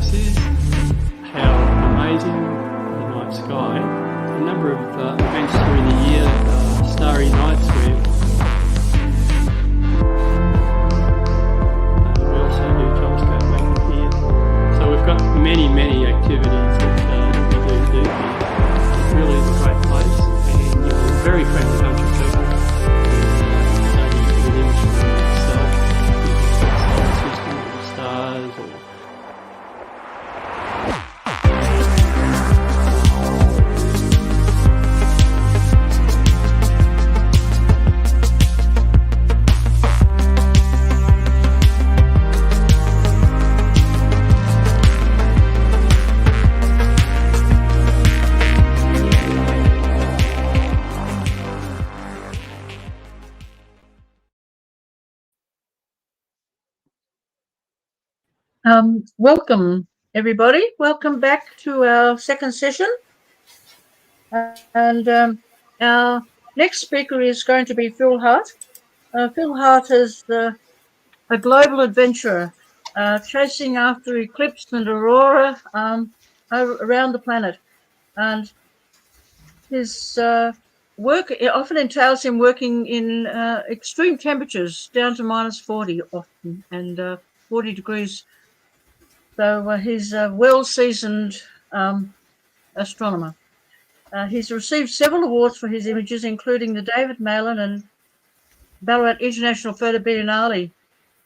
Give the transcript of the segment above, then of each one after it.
this is, how amazing the night sky. A number of events through the year, starry nights where we also do telescope making here. So we've got many activities that we do here. It really is a great place, and a very friendly bunch of people. Studying the instrument itself, the solar system, or the stars, or welcome everybody. Welcome back to our second session. And our next speaker is going to be Phil Hart. Phil Hart is a global adventurer, chasing after eclipse and aurora around the planet. And his work often entails him working in extreme temperatures, down to -40 often, and 40 degrees. So he's a well-seasoned astronomer. He's received several awards for his images, including the David Malin and Ballarat International Photo Biennale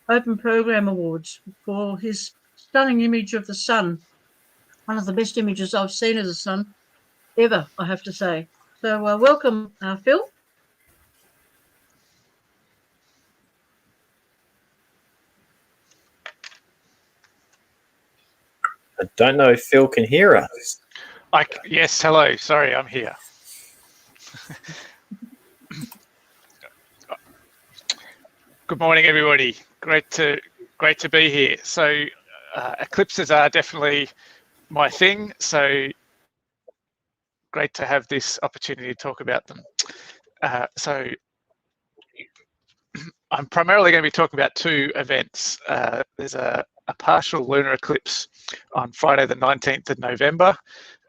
Open Program Awards for his stunning image of the sun. One of the best images I've seen of the sun ever, I have to say. So welcome, Phil. I don't know if Phil can hear us. Yes, hello. Sorry, I'm here. Good morning, everybody. Great to be here. So, eclipses are definitely my thing. So, great to have this opportunity to talk about them. So, I'm primarily going to be talking about two events. There's a partial lunar eclipse on Friday the 19th of November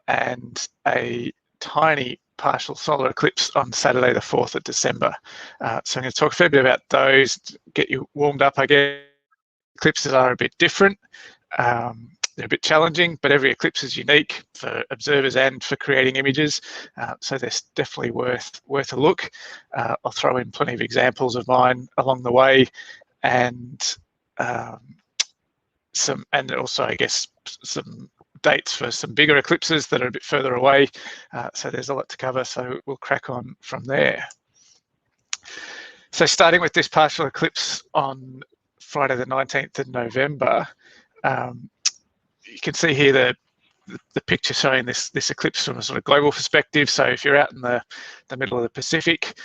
and a tiny partial solar eclipse on Saturday the 4th of December. So I'm going to talk a fair bit about those, get you warmed up, I guess. Eclipses are a bit different. They're a bit challenging, but every eclipse is unique for observers and for creating images. So they're definitely worth a look. I'll throw in plenty of examples of mine along the way, and also, I guess, some dates for some bigger eclipses that are a bit further away. So there's a lot to cover, so we'll crack on from there. So starting with this partial eclipse on Friday the 19th of November, you can see here the picture showing this eclipse from a sort of global perspective. So if you're out in the middle of the Pacific,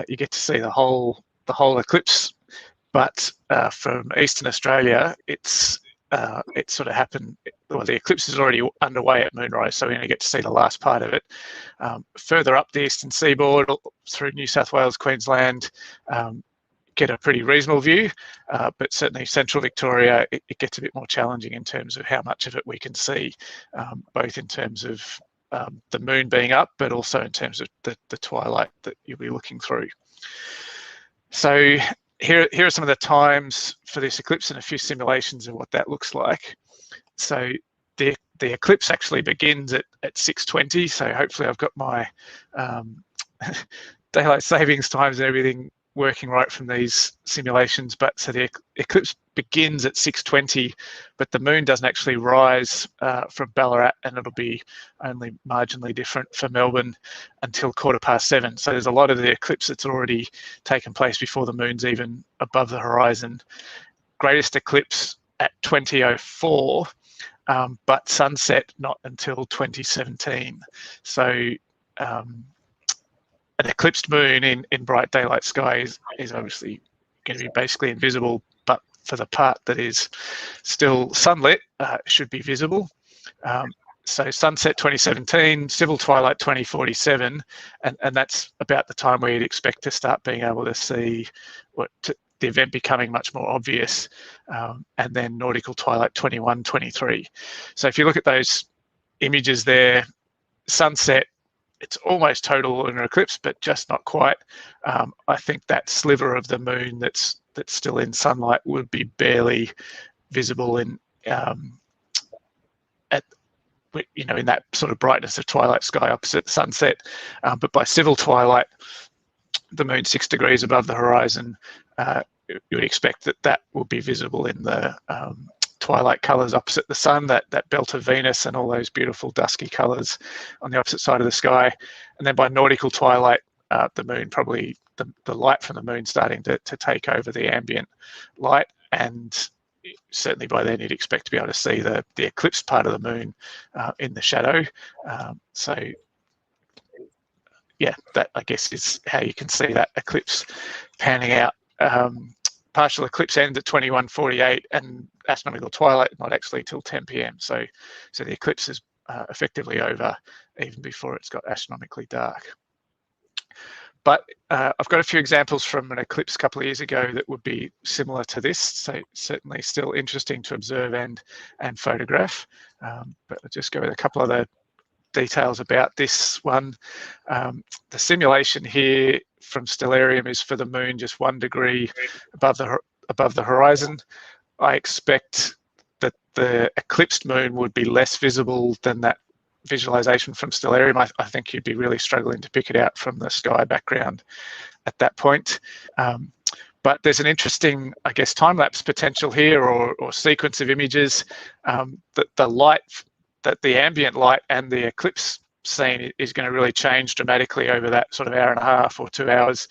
you get to see the whole eclipse. But from Eastern Australia, it sort of happened, well, the eclipse is already underway at moonrise, so we only get to see the last part of it. Further up the eastern seaboard, through New South Wales, Queensland, get a pretty reasonable view, but certainly central Victoria, it gets a bit more challenging in terms of how much of it we can see, both in terms of the moon being up, but also in terms of the twilight that you'll be looking through. So here are some of the times for this eclipse and a few simulations of what that looks like. So the eclipse actually begins at 6:20. So hopefully I've got my daylight savings times and everything working right from these simulations. But so the eclipse begins at 6:20, but the moon doesn't actually rise from Ballarat, and it'll be only marginally different for Melbourne until 7:15. So there's a lot of the eclipse that's already taken place before the moon's even above the horizon. Greatest eclipse at 20:04, but sunset not until 2017. So an eclipsed moon in bright daylight sky is obviously going to be basically invisible, but for the part that is still sunlit, should be visible. So sunset 2017, civil twilight 2047, and that's about the time where you'd expect to start being able to see the event becoming much more obvious, and then nautical twilight 21, 23. So if you look at those images there, sunset, it's almost total lunar eclipse, but just not quite. I think that sliver of the moon that's still in sunlight would be barely visible in in that sort of brightness of twilight sky opposite the sunset. But by civil twilight, the moon 6 degrees above the horizon, you would expect that will be visible in the twilight colours opposite the sun, that belt of Venus and all those beautiful dusky colours on the opposite side of the sky. And then by nautical twilight, the moon, probably the light from the moon starting to take over the ambient light, and certainly by then you'd expect to be able to see the eclipsed part of the moon in the shadow. So yeah, that I guess is how you can see that eclipse panning out. Partial eclipse ends at 21:48, and astronomical twilight not actually till 10 p.m. So the eclipse is effectively over even before it's got astronomically dark. But I've got a few examples from an eclipse a couple of years ago that would be similar to this, so certainly still interesting to observe and photograph. But I'll just go with a couple of the details about this one. The simulation here from Stellarium is for the moon just 1 degree above the horizon. I expect that the eclipsed moon would be less visible than that visualization from Stellarium. I think you'd be really struggling to pick it out from the sky background at that point. But there's an interesting, I guess, time-lapse potential here, or sequence of images. That the light, that the ambient light and the eclipse scene is going to really change dramatically over that sort of hour and a half or 2 hours.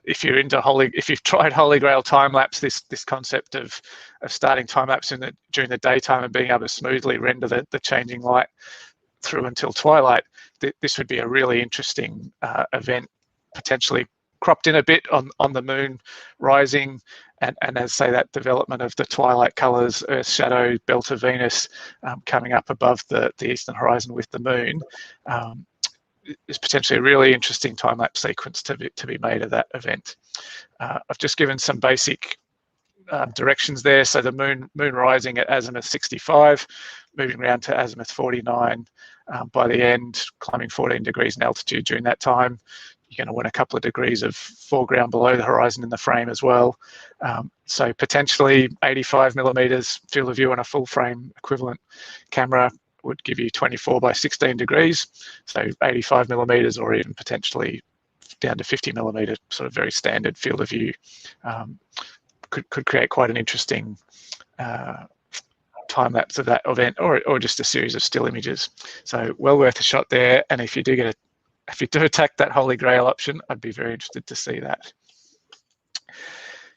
If you're into if you've tried Holy Grail time lapse, this concept of starting time lapse during the daytime and being able to smoothly render the changing light through until twilight, this would be a really interesting event, potentially cropped in a bit on the moon rising, and as say that development of the twilight colours, Earth's shadow, belt of Venus coming up above the eastern horizon with the moon. Is potentially a really interesting time-lapse sequence to be made of that event. I've just given some basic directions there. So the moon rising at azimuth 65, moving around to azimuth 49 by the end, climbing 14 degrees in altitude during that time. You're going to want a couple of degrees of foreground below the horizon in the frame as well. So potentially 85 millimeters field of view on a full frame equivalent camera would give you 24 by 16 degrees, so 85 millimeters, or even potentially down to 50 millimeter, sort of very standard field of view. Could create quite an interesting time lapse of that event, or just a series of still images. So well worth a shot there. And if you do attack that Holy Grail option, I'd be very interested to see that.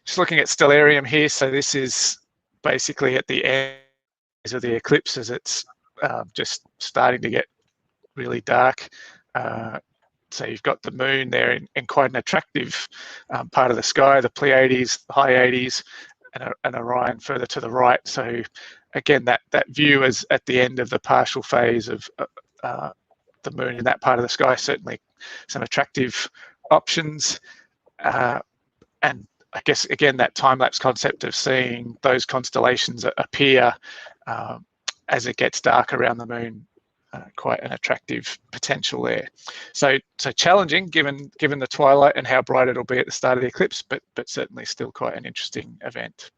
Just looking at Stellarium here, so this is basically at the end of the eclipse as it's just starting to get really dark. So you've got the moon there in quite an attractive part of the sky, the Pleiades, the high 80s, and Orion further to the right. So again, that view is at the end of the partial phase of the moon in that part of the sky, certainly some attractive options. And I guess, again, that time-lapse concept of seeing those constellations appear as it gets dark around the moon, quite an attractive potential there. So challenging given the twilight and how bright it'll be at the start of the eclipse, but certainly still quite an interesting event.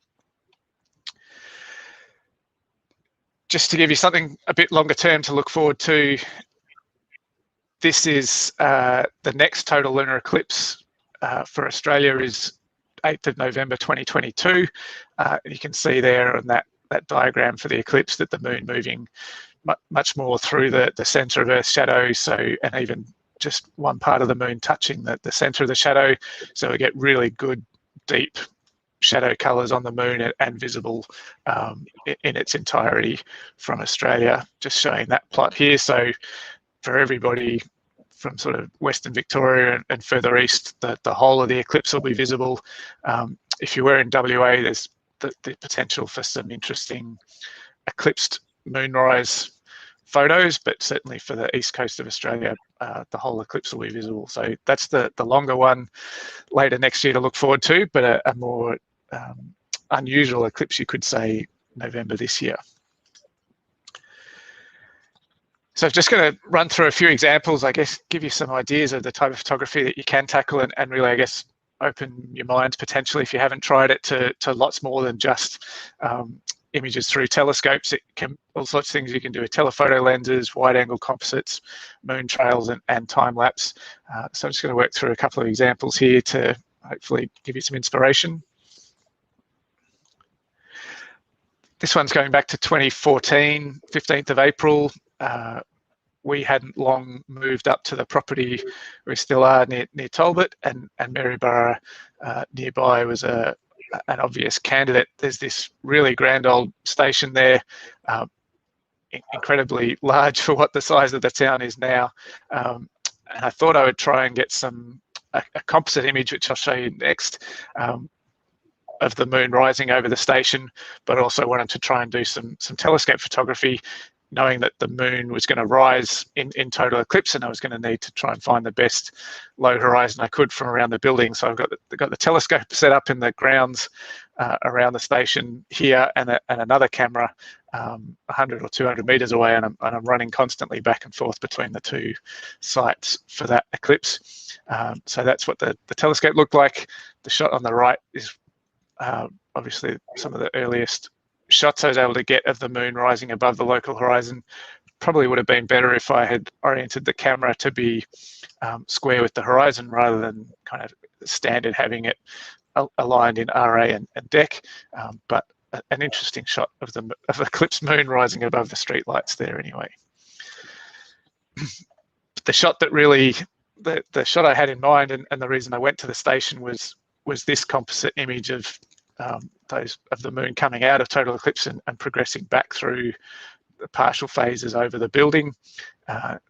Just to give you something a bit longer term to look forward to, this is the next total lunar eclipse for Australia is 8th of November 2022. You can see there on that diagram for the eclipse that the moon moving much more through the centre of Earth's shadow, and even just one part of the moon touching the centre of the shadow. So we get really good, deep shadow colours on the moon and visible in its entirety from Australia. Just showing that plot here. So for everybody from sort of Western Victoria and further east, the whole of the eclipse will be visible. If you were in WA, there's the potential for some interesting eclipsed moonrise photos, but certainly for the east coast of Australia, the whole eclipse will be visible. So that's the longer one later next year to look forward to, but a more unusual eclipse, you could say, November this year. So I'm just going to run through a few examples, I guess, give you some ideas of the type of photography that you can tackle, and really, I guess, open your minds potentially, if you haven't tried it, to lots more than just images through telescopes. It can all sorts of things you can do with telephoto lenses, wide angle composites, moon trails, and time lapse. So I'm just going to work through a couple of examples here to hopefully give you some inspiration. This one's going back to 2014, 15th of April. We hadn't long moved up to the property we still are near Talbot, and Maryborough nearby was an obvious candidate. There's this really grand old station there, incredibly large for what the size of the town is now. And I thought I would try and get a composite image, which I'll show you next, of the moon rising over the station, but also wanted to try and do some telescope photography, knowing that the moon was going to rise in total eclipse, and I was going to need to try and find the best low horizon I could from around the building. So I've got the telescope set up in the grounds around the station here, and another camera 100 or 200 meters away, and I'm running constantly back and forth between the two sites for that eclipse. So that's what the telescope looked like. The shot on the right is obviously some of the earliest shots I was able to get of the moon rising above the local horizon. Probably would have been better if I had oriented the camera to be square with the horizon rather than kind of standard having it aligned in RA and DEC, but an interesting shot of the eclipse moon rising above the streetlights there anyway. The shot that really, the shot I had in mind, and the reason I went to the station was this composite image of the moon coming out of total eclipse and progressing back through the partial phases over the building.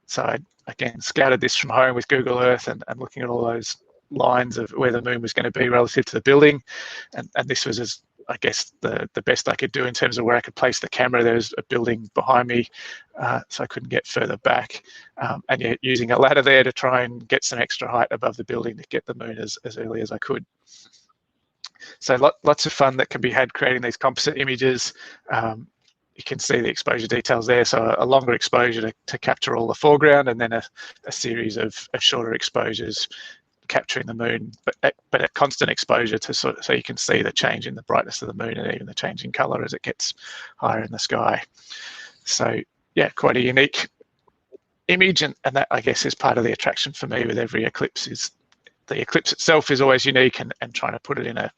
So I, again, scouted this from home with Google Earth and looking at all those lines of where the moon was going to be relative to the building. And this was, I guess, the best I could do in terms of where I could place the camera. There's a building behind me, so I couldn't get further back. And yet using a ladder there to try and get some extra height above the building to get the moon as early as I could. So lots of fun that can be had creating these composite images. You can see the exposure details there. So a longer exposure to capture all the foreground, and then a series of shorter exposures capturing the moon, but at constant exposure to so you can see the change in the brightness of the moon and even the change in color as it gets higher in the sky. So yeah, quite a unique image, and that, I guess, is part of the attraction for me with every eclipse. Is the eclipse itself is always unique, and trying to put it in a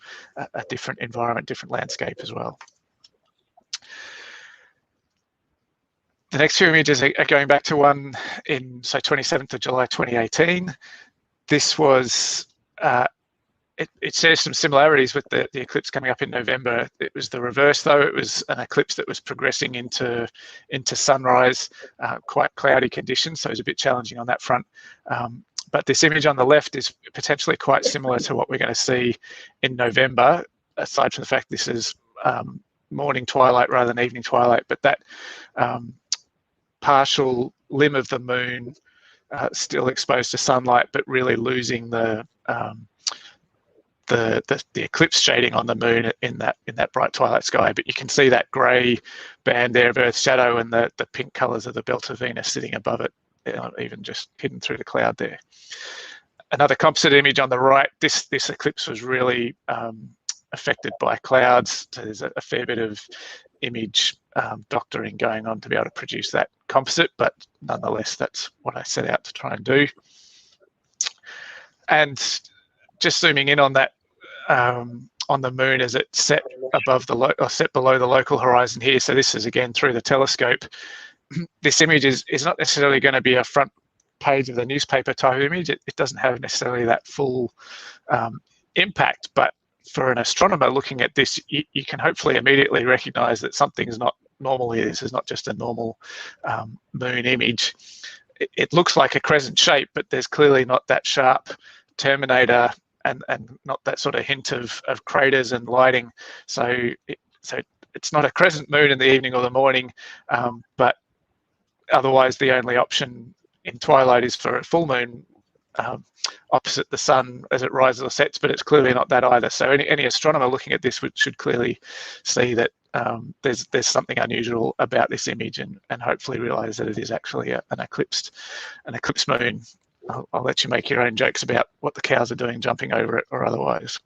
different environment, different landscape as well. The next few images are going back to one in, so 27th of July 2018. This was, it shares some similarities with the eclipse coming up in November. It was the reverse though. It was an eclipse that was progressing into sunrise, quite cloudy conditions, so it was a bit challenging on that front. But this image on the left is potentially quite similar to what we're going to see in November, aside from the fact this is morning twilight rather than evening twilight, but that partial limb of the moon still exposed to sunlight, but really losing the eclipse shading on the moon in that bright twilight sky. But you can see that grey band there of Earth's shadow and the pink colours of the belt of Venus sitting above it, even just hidden through the cloud there. Another composite image on the right. This eclipse was really affected by clouds, so there's a fair bit of image doctoring going on to be able to produce that composite, but nonetheless that's what I set out to try and do. And just zooming in on that, on the moon as it set above or set below the local horizon here. So this is again through the telescope. This image is not necessarily going to be a front page of the newspaper type of image. It doesn't have necessarily that full impact, but for an astronomer looking at this, you can hopefully immediately recognize that something's not normal here. This is not just a normal moon image. It looks like a crescent shape, but there's clearly not that sharp terminator and not that sort of hint of craters and lighting. So it's not a crescent moon in the evening or the morning, but otherwise the only option in twilight is for a full moon opposite the sun as it rises or sets, but it's clearly not that either. So any astronomer looking at this should clearly see that there's something unusual about this image, and hopefully realise that it is actually an eclipsed moon. I'll let you make your own jokes about what the cows are doing, jumping over it or otherwise.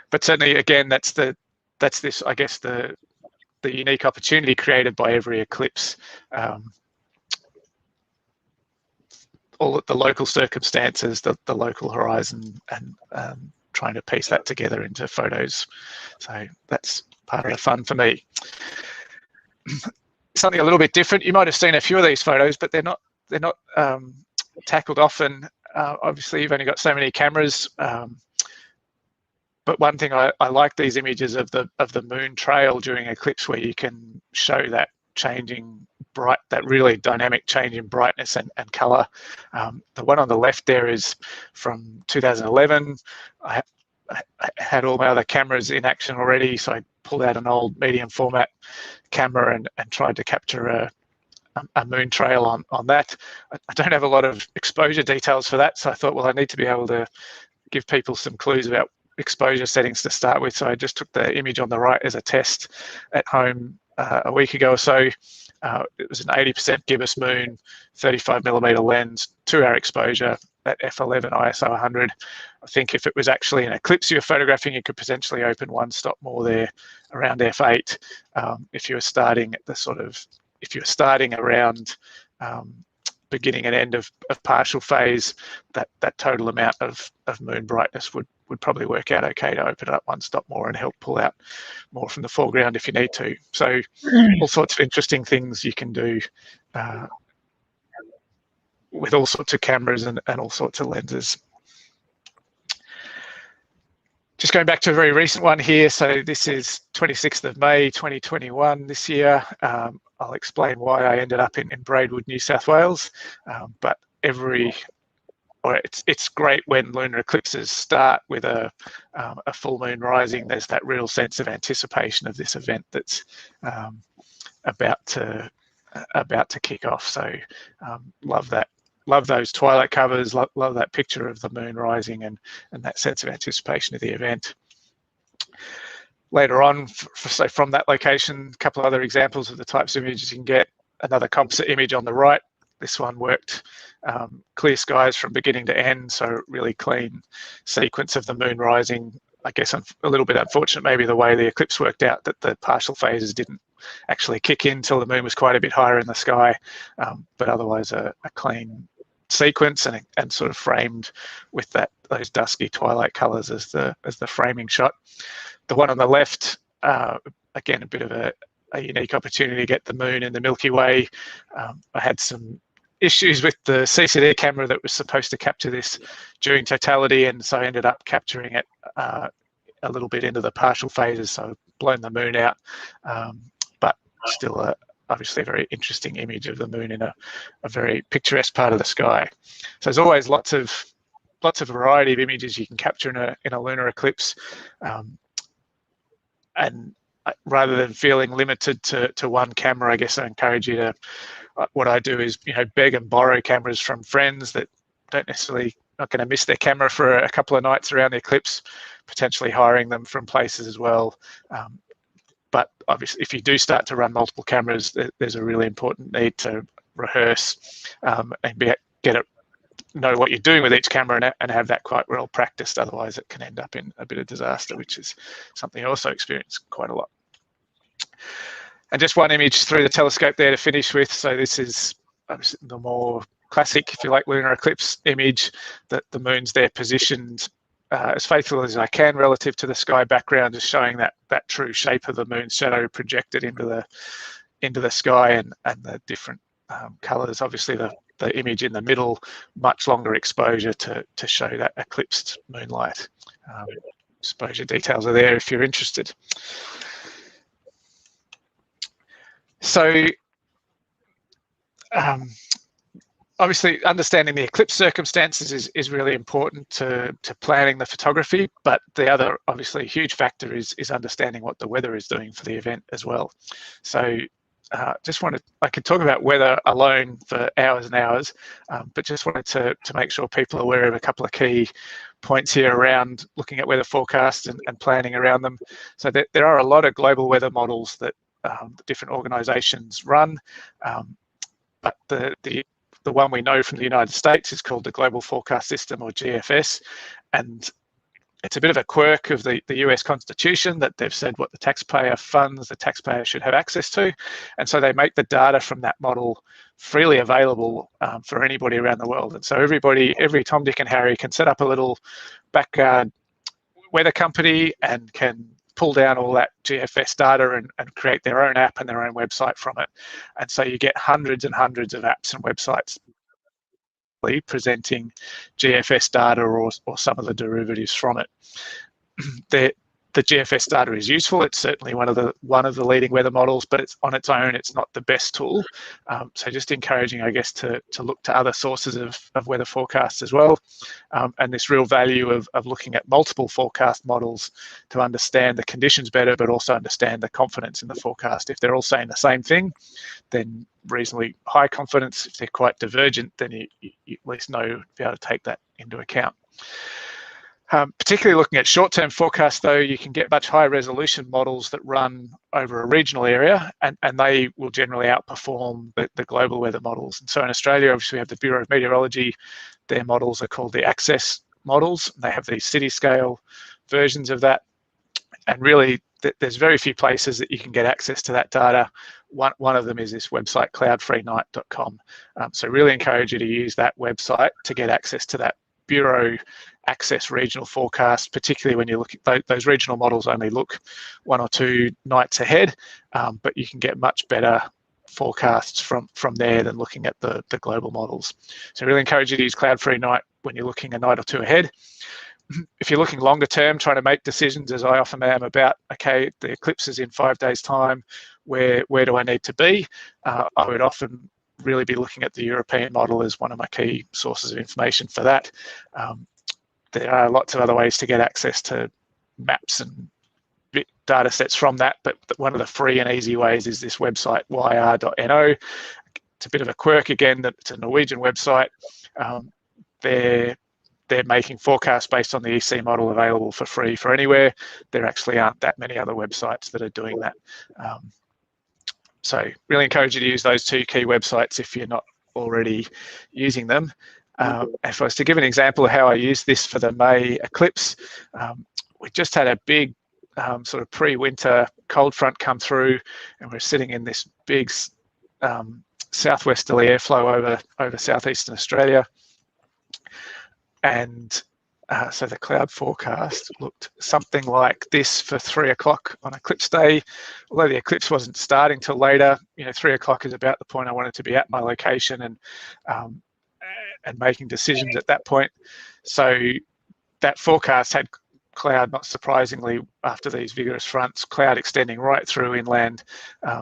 But certainly, again, that's this, I guess, the unique opportunity created by every eclipse. All the local circumstances, the local horizon, and trying to piece that together into photos. So that's part of the fun for me. Something a little bit different. You might have seen a few of these photos, but they're not tackled often. Obviously, you've only got so many cameras. But one thing I like these images of the moon trail during eclipse, where you can show that that really dynamic change in brightness and color. The one on the left there is from 2011. I had all my other cameras in action already, so I pulled out an old medium format camera and tried to capture a moon trail on that. I don't have a lot of exposure details for that, so I thought, well, I need to be able to give people some clues about exposure settings to start with. So I just took the image on the right as a test at home a week ago or so. It was an 80% gibbous moon, 35mm lens, 2-hour exposure at f11 ISO 100. I think if it was actually an eclipse you were photographing, you could potentially open one stop more there around f8. If you were starting around beginning and end of partial phase, that total amount of moon brightness would probably work out okay to open it up one stop more and help pull out more from the foreground if you need to. So all sorts of interesting things you can do with all sorts of cameras and all sorts of lenses. Just going back to a very recent one here. So this is 26th of May, 2021 this year. I'll explain why I ended up in Braidwood, New South Wales. But it's great when lunar eclipses start with a full moon rising. There's that real sense of anticipation of this event that's about to kick off. So love that. Love those twilight covers. Love that picture of the moon rising and that sense of anticipation of the event. Later on, so from that location, a couple of other examples of the types of images you can get. Another composite image on the right. This one worked clear skies from beginning to end, so really clean sequence of the moon rising. I guess I'm a little bit unfortunate maybe the way the eclipse worked out, that the partial phases didn't actually kick in till the moon was quite a bit higher in the sky, but otherwise a clean sequence and sort of framed with those dusky twilight colors as the framing shot. The one on the left, again, a bit of a unique opportunity to get the moon in the Milky Way. I had some issues with the CCD camera that was supposed to capture this during totality, and so I ended up capturing it a little bit into the partial phases, so blown the moon out, but still obviously a very interesting image of the moon in a very picturesque part of the sky. So there's always lots of variety of images you can capture in a lunar eclipse, and rather than feeling limited to one camera, I guess I encourage you to, what I do is, beg and borrow cameras from friends that don't necessarily, not going to miss their camera for a couple of nights around the eclipse, potentially hiring them from places as well. But obviously, if you do start to run multiple cameras, there's a really important need to rehearse and know what you're doing with each camera and have that quite well practiced. Otherwise, it can end up in a bit of disaster, which is something I also experience quite a lot. And just one image through the telescope there to finish with. So this is the more classic, if you like, lunar eclipse image, that the moon's there positioned as faithful as I can relative to the sky background, just showing that true shape of the moon's shadow projected into the sky and the different colours. Obviously, the image in the middle, much longer exposure to show that eclipsed moonlight. Exposure details are there if you're interested. So obviously understanding the eclipse circumstances is really important to planning the photography, but the other obviously huge factor is understanding what the weather is doing for the event as well. So I could talk about weather alone for hours and hours, but just wanted to make sure people are aware of a couple of key points here around looking at weather forecasts and planning around them. So there are a lot of global weather models that different organisations run, but the one we know from the United States is called the Global Forecast System, or GFS, and it's a bit of a quirk of the US Constitution that they've said what the taxpayer funds the taxpayer should have access to. And so they make the data from that model freely available for anybody around the world. And so every Tom, Dick and Harry can set up a little backyard weather company and can pull down all that GFS data and create their own app and their own website from it. And so you get hundreds and hundreds of apps and websites presenting GFS data or some of the derivatives from it. The GFS data is useful. It's certainly one of the leading weather models, but it's on its own, it's not the best tool. So just encouraging, I guess, to look to other sources of weather forecasts as well. And this real value of looking at multiple forecast models to understand the conditions better, but also understand the confidence in the forecast. If they're all saying the same thing, then reasonably high confidence. If they're quite divergent, then you at least know to be able to take that into account. Particularly looking at short-term forecasts, though, you can get much higher resolution models that run over a regional area, and they will generally outperform the global weather models. And so in Australia, obviously, we have the Bureau of Meteorology. Their models are called the Access models. They have these city-scale versions of that. And really, there's very few places that you can get access to that data. One of them is this website, cloudfreenight.com. So really encourage you to use that website to get access to that Bureau Access regional forecast, particularly when you look at those regional models only look 1 or 2 nights ahead, but you can get much better forecasts from there than looking at the global models. So really encourage you to use Cloud-Free Night when you're looking a night or 2 ahead. If you're looking longer term, trying to make decisions, as I often am, about, okay, the eclipse is in 5 days' time, where do I need to be? I would often really be looking at the European model as one of my key sources of information for that. There are lots of other ways to get access to maps and data sets from that, but one of the free and easy ways is this website, yr.no. It's a bit of a quirk again, that it's a Norwegian website. They're making forecasts based on the EC model available for free for anywhere. There actually aren't that many other websites that are doing that. So really encourage you to use those 2 key websites if you're not already using them. If I was to give an example of how I used this for the May eclipse, we just had a big sort of pre-winter cold front come through, and we're sitting in this big southwesterly airflow over southeastern Australia. And so the cloud forecast looked something like this for 3 o'clock on eclipse day. Although the eclipse wasn't starting till later, 3 o'clock is about the point I wanted to be at my location and making decisions at that point. So that forecast had cloud, not surprisingly, after these vigorous fronts, cloud extending right through inland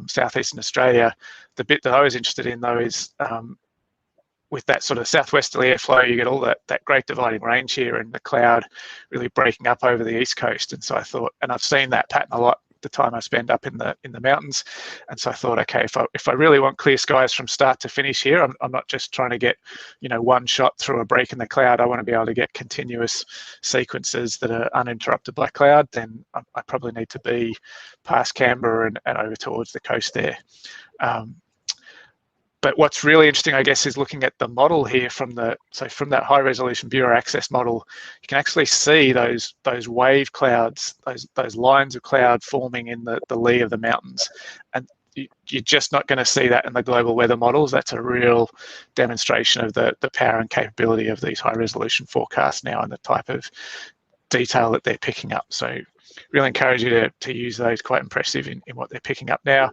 southeastern Australia. The bit that I was interested in, though, is with that sort of southwesterly airflow, you get all that great dividing range here, and the cloud really breaking up over the east coast. And so I thought, and I've seen that pattern a lot the time I spend up in the mountains, and so I thought, okay, if I really want clear skies from start to finish here, I'm not just trying to get one shot through a break in the cloud. I want to be able to get continuous sequences that are uninterrupted by cloud. Then I probably need to be past Canberra and over towards the coast there. But what's really interesting, I guess, is looking at the model here from that high resolution Bureau Access model. You can actually see those wave clouds, those lines of cloud forming in the lee of the mountains, and you're just not going to see that in the global weather models. That's a real demonstration of the power and capability of these high resolution forecasts now and the type of detail that they're picking up. So really encourage you to use those. Quite impressive in what they're picking up now.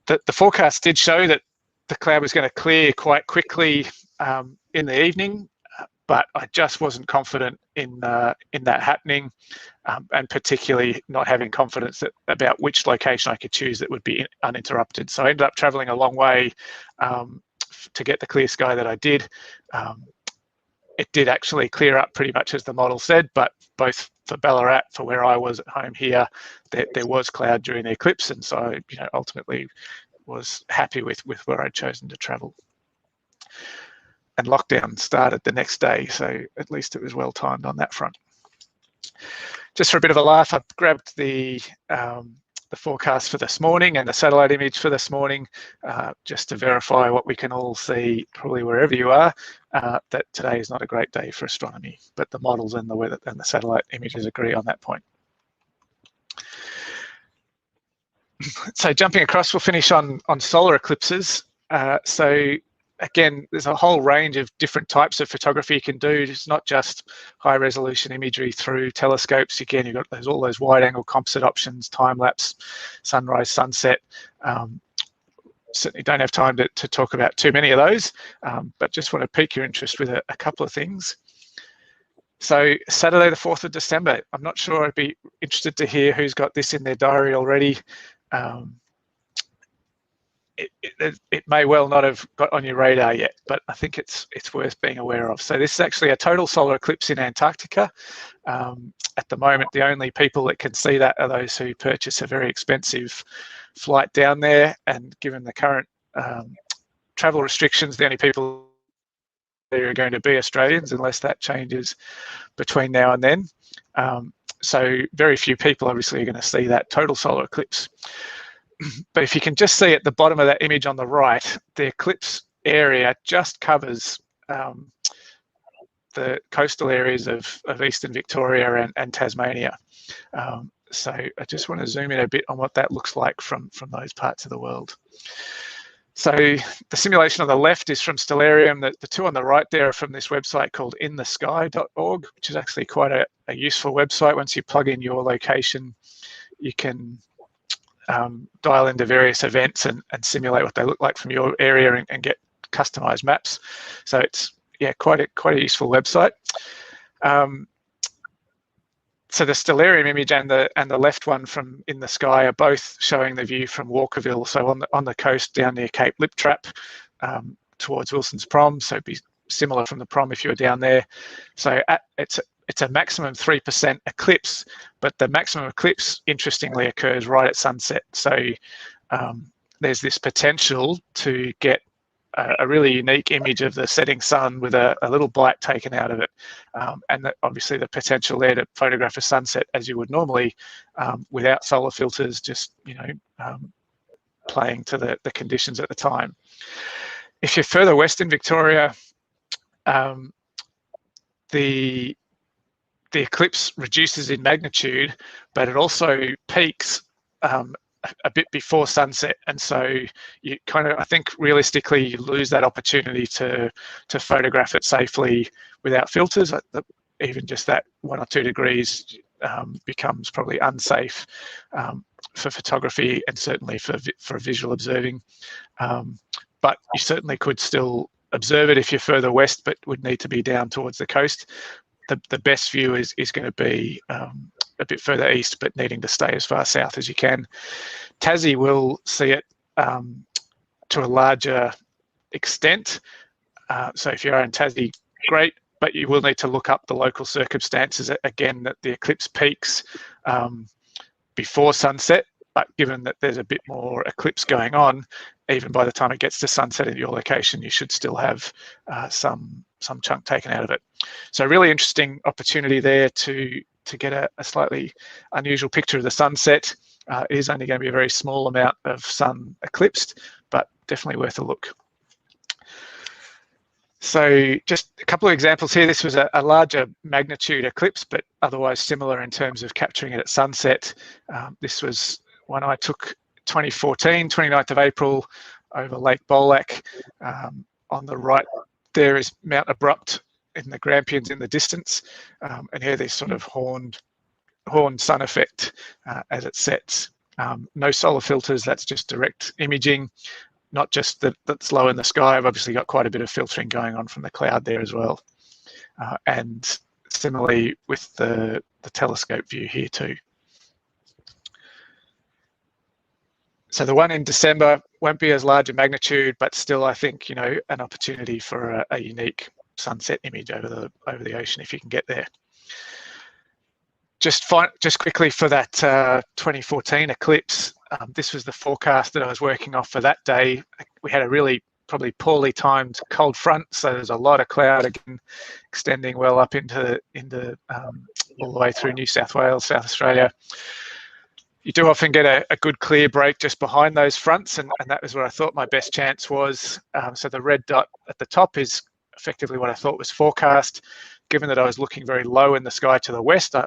The forecast did show that the cloud was going to clear quite quickly in the evening, but I just wasn't confident in that happening, and particularly not having confidence about which location I could choose that would be uninterrupted. So I ended up traveling a long way to get the clear sky that I did. It did actually clear up pretty much as the model said, but both for Ballarat, for where I was at home here, there was cloud during the eclipse, and so ultimately was happy with where I'd chosen to travel. And lockdown started the next day, so at least it was well timed on that front. Just for a bit of a laugh, I grabbed the forecast for this morning and the satellite image for this morning, just to verify what we can all see, probably wherever you are, that today is not a great day for astronomy, but the models and the weather and the satellite images agree on that point. So jumping across, we'll finish on solar eclipses. So again, there's a whole range of different types of photography you can do. It's not just high resolution imagery through telescopes. Again, you've got all those wide angle composite options, time lapse, sunrise, sunset. Certainly don't have time to talk about too many of those, but just want to pique your interest with a couple of things. So Saturday, the 4th of December, I'm not sure, I'd be interested to hear who's got this in their diary already. It may well not have got on your radar yet, but I think it's worth being aware of. So this is actually a total solar eclipse in Antarctica. At the moment, the only people that can see that are those who purchase a very expensive flight down there, and given the current travel restrictions, the only people there are going to be Australians, unless that changes between now and then. So very few people obviously are going to see that total solar eclipse. But if you can just see at the bottom of that image on the right, the eclipse area just covers the coastal areas of eastern Victoria and Tasmania. So I just want to zoom in a bit on what that looks like from those parts of the world. So the simulation on the left is from Stellarium. The two on the right there are from this website called inthesky.org, which is actually quite a useful website. Once you plug in your location, you can dial into various events and simulate what they look like from your area and get customized maps. So it's quite a useful website. So the Stellarium image and the left one from In the Sky are both showing the view from Walkerville, so on the coast down near Cape Lip Trap, towards Wilson's Prom. So it'd be similar from the Prom if you were down there. So it's a maximum 3% eclipse, but the maximum eclipse, interestingly, occurs right at sunset. So there's this potential to get a really unique image of the setting sun with a little bite taken out of it. And obviously the potential there to photograph a sunset as you would normally without solar filters, just, playing to the conditions at the time. If you're further west in Victoria, the eclipse reduces in magnitude, but it also peaks a bit before sunset, and so you kind of, I think realistically, you lose that opportunity to photograph it safely without filters. Even just that 1 or 2 degrees becomes probably unsafe for photography and certainly for visual observing. But you certainly could still observe it if you're further west, but would need to be down towards the coast. The best view is going to be a bit further east, but needing to stay as far south as you can. Tassie will see it to a larger extent. So if you're in Tassie, great, but you will need to look up the local circumstances. Again, that the eclipse peaks before sunset, but given that there's a bit more eclipse going on, even by the time it gets to sunset at your location, you should still have some chunk taken out of it. So really interesting opportunity there to get a slightly unusual picture of the sunset. It is only going to be a very small amount of sun eclipsed, but definitely worth a look. So just a couple of examples here. This was a larger magnitude eclipse, but otherwise similar in terms of capturing it at sunset. This was one I took 2014, 29th of April, over Lake Bolac. On the right there is Mount Abrupt in the Grampians in the distance, and here there's sort of horned sun effect as it sets. No solar filters, that's just direct imaging. Not just that's low in the sky, I've obviously got quite a bit of filtering going on from the cloud there as well. And similarly with the telescope view here too. So the one in December won't be as large a magnitude, but still I think, an opportunity for a unique sunset image over the ocean if you can get there. Just quickly for that 2014 eclipse, This was the forecast that I was working off for that day. We had a really probably poorly timed cold front, so there's a lot of cloud again, extending well up into all the way through New South Wales, South Australia. You do often get a good clear break just behind those fronts, and that was where I thought my best chance was. So the red dot at the top is effectively what I thought was forecast. Given that I was looking very low in the sky to the west, I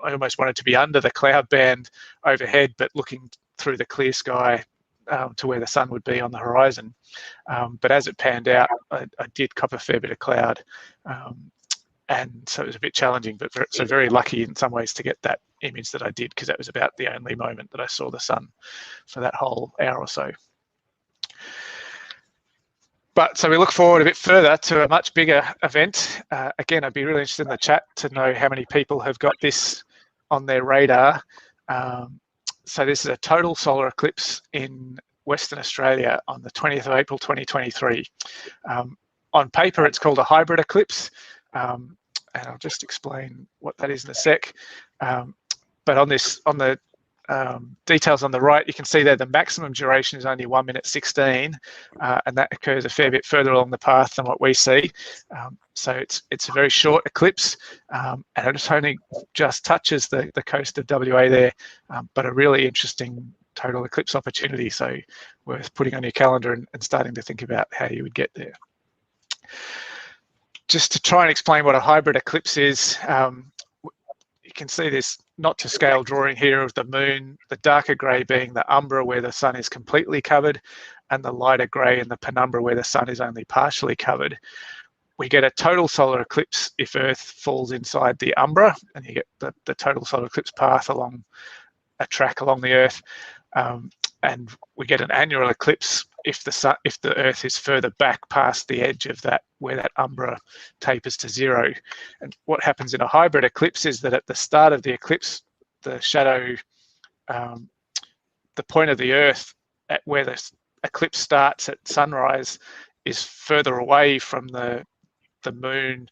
almost wanted to be under the cloud band overhead, but looking through the clear sky to where the sun would be on the horizon. But as it panned out, I did cop a fair bit of cloud. And so it was a bit challenging, but very lucky in some ways to get that image that I did, because that was about the only moment that I saw the sun for that whole hour or so. But so we look forward a bit further to a much bigger event. Again, I'd be really interested in the chat to know how many people have got this on their radar. So this is a total solar eclipse in Western Australia on the 20th of April 2023. On paper, it's called a hybrid eclipse. And I'll just explain what that is in a sec. But on the details on the right, you can see there the maximum duration is only 1 minute 16, and that occurs a fair bit further along the path than what we see. So it's a very short eclipse, and it only just touches the coast of WA there, but a really interesting total eclipse opportunity. So worth putting on your calendar and starting to think about how you would get there. Just to try and explain what a hybrid eclipse is, you can see this not to scale drawing here of the moon, the darker grey being the umbra where the sun is completely covered, and the lighter grey in the penumbra where the sun is only partially covered. We get a total solar eclipse if Earth falls inside the umbra, and you get the total solar eclipse path along a track along the Earth. And we get an annual eclipse if the Earth is further back past the edge of that, where that umbra tapers to zero. And what happens in a hybrid eclipse is that at the start of the eclipse, the shadow, the point of the Earth at where the eclipse starts at sunrise is further away from the moon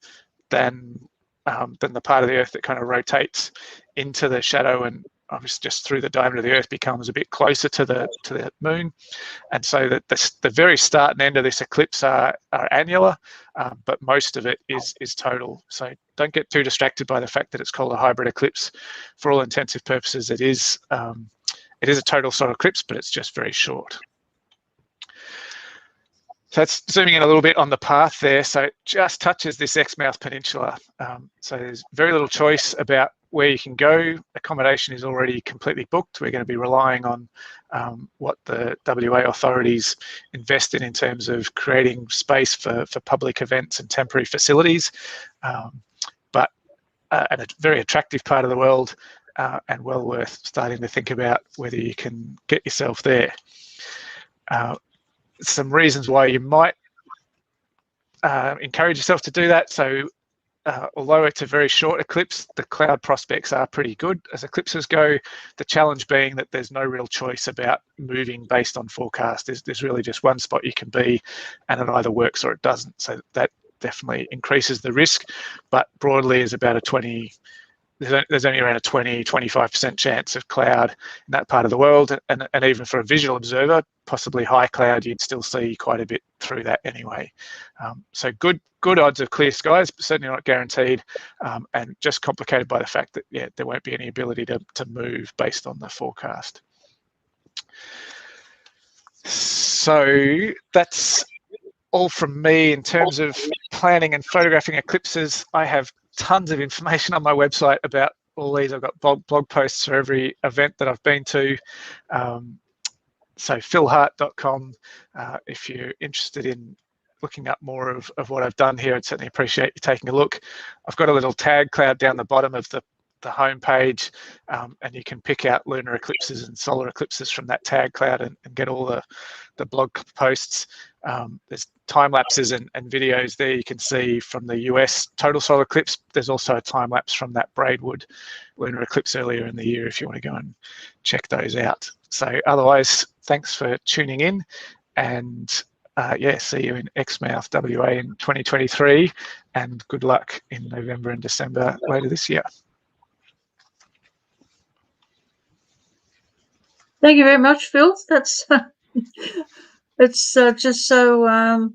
than the part of the Earth that kind of rotates into the shadow, and obviously just through the diameter of the Earth becomes a bit closer to the moon. And so that the very start and end of this eclipse are annular, but most of it is total. So don't get too distracted by the fact that it's called a hybrid eclipse. For all intensive purposes, it is a total solar eclipse, but it's just very short. So that's zooming in a little bit on the path there. So it just touches this Exmouth Peninsula. So there's very little choice about where you can go. Accommodation is already completely booked. We're going to be relying on what the WA authorities invest in terms of creating space for public events and temporary facilities. But a very attractive part of the world, and well worth starting to think about whether you can get yourself there. Some reasons why you might encourage yourself to do that. So although it's a very short eclipse, the cloud prospects are pretty good as eclipses go. The challenge being that there's no real choice about moving based on forecast. There's really just one spot you can be, and it either works or it doesn't. So that definitely increases the risk, but broadly is about there's only around a 20–25% chance of cloud in that part of the world, and even for a visual observer, possibly high cloud, you'd still see quite a bit through that anyway. So good odds of clear skies, but certainly not guaranteed, and just complicated by the fact that there won't be any ability to move based on the forecast. So that's all from me in terms of planning and photographing eclipses. I have tons of information on my website about all these. I've got blog posts for every event that I've been to. So philhart.com, if you're interested in looking up more of what I've done here, I'd certainly appreciate you taking a look. I've got a little tag cloud down the bottom of the home page, and you can pick out lunar eclipses and solar eclipses from that tag cloud and get all the blog posts. There's time lapses and videos there you can see from the US total solar eclipse. There's also a time lapse from that Braidwood lunar eclipse earlier in the year if you want to go and check those out. So otherwise, thanks for tuning in, and see you in Exmouth, WA in 2023, and good luck in November and December later this year. Thank you very much, Phil. That's it's just so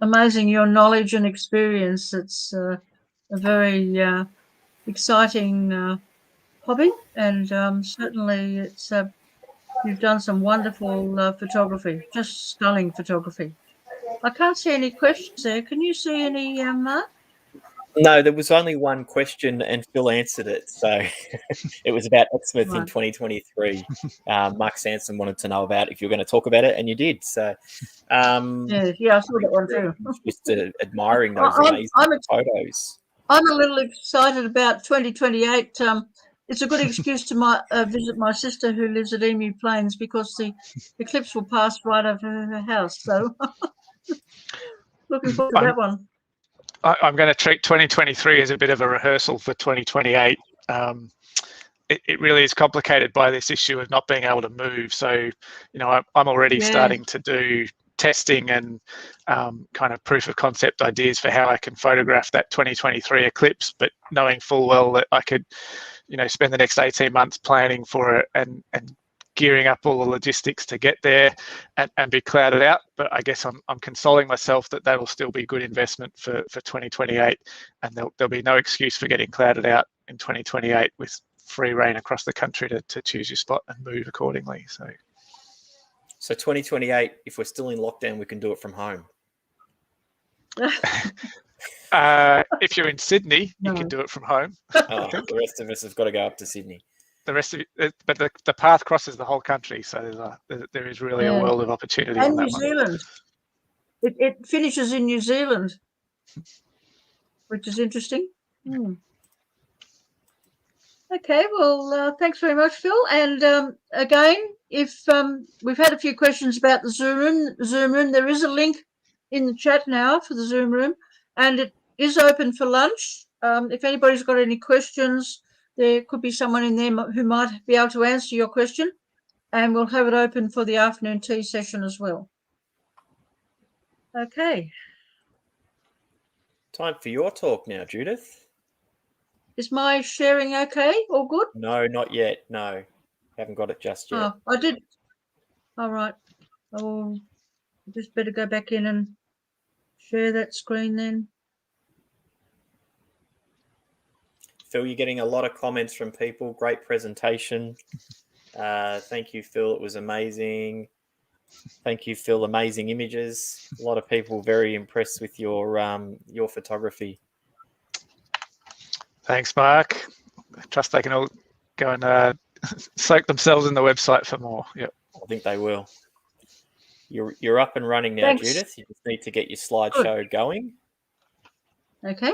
amazing, your knowledge and experience. It's a very exciting hobby, and certainly it's you've done some wonderful photography, just stunning photography. I can't see any questions there. Can you see any, Mark? No, there was only one question, and Phil answered it. So it was about Exmouth in Right. 2023. Mark Sanson wanted to know about if you're going to talk about it, and you did. So Yeah, I saw that one too. just admiring those amazing photos. I'm a little excited about 2028. It's a good excuse to visit my sister who lives at Emu Plains, because the eclipse will pass right over her house. So looking forward to that one. I'm going to treat 2023 as a bit of a rehearsal for 2028. It really is complicated by this issue of not being able to move. So, I'm already starting to do testing and kind of proof of concept ideas for how I can photograph that 2023 eclipse, but knowing full well that I could, spend the next 18 months planning for it and gearing up all the logistics to get there and be clouded out. But I guess I'm consoling myself that will still be good investment for 2028, and there'll be no excuse for getting clouded out in 2028 with free reign across the country to choose your spot and move accordingly. So 2028, if we're still in lockdown, we can do it from home. If you're in Sydney, you can do it from home. The rest of us have got to go up to Sydney. The rest of it, but the path crosses the whole country, so there is really a world of opportunity. And on that New Zealand. It finishes in New Zealand, which is interesting. Okay, well, thanks very much, Phil. And again, if we've had a few questions about the Zoom room, there is a link in the chat now for the Zoom room, and it is open for lunch. If anybody's got any questions, there could be someone in there who might be able to answer your question, and we'll have it open for the afternoon tea session as well. Okay. Time for your talk now, Judith. Is my sharing okay? All good? No, not yet. No, haven't got it just yet. Oh, I did. All right. I will just better go back in and share that screen then. Phil, you're getting a lot of comments from people. Great presentation. Thank you, Phil. It was amazing. Thank you, Phil. Amazing images. A lot of people very impressed with your photography. Thanks, Mark. I trust they can all go and soak themselves in the website for more. Yep. I think they will. You're up and running now, Thanks. Judith. You just need to get your slideshow going. Okay.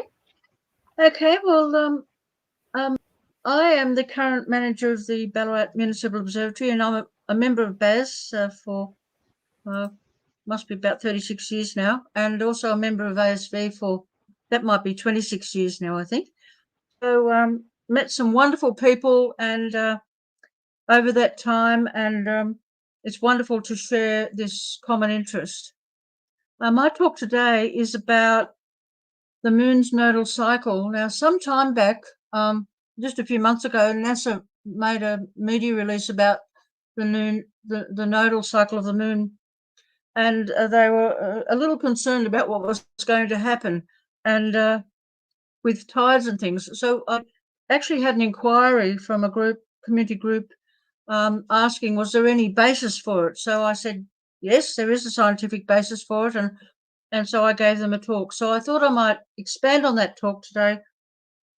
Okay. Well, I am the current manager of the Ballarat Municipal Observatory, and I'm a member of BAS for must be about 36 years now, and also a member of ASV for that might be 26 years now, I think. So met some wonderful people and over that time, and it's wonderful to share this common interest. My talk today is about the moon's nodal cycle. Now, some time back, just a few months ago, NASA made a media release about the nodal cycle of the moon, and they were a little concerned about what was going to happen and with tides and things. So I actually had an inquiry from a community group, asking, was there any basis for it? So I said, yes, there is a scientific basis for it, and so I gave them a talk. So I thought I might expand on that talk today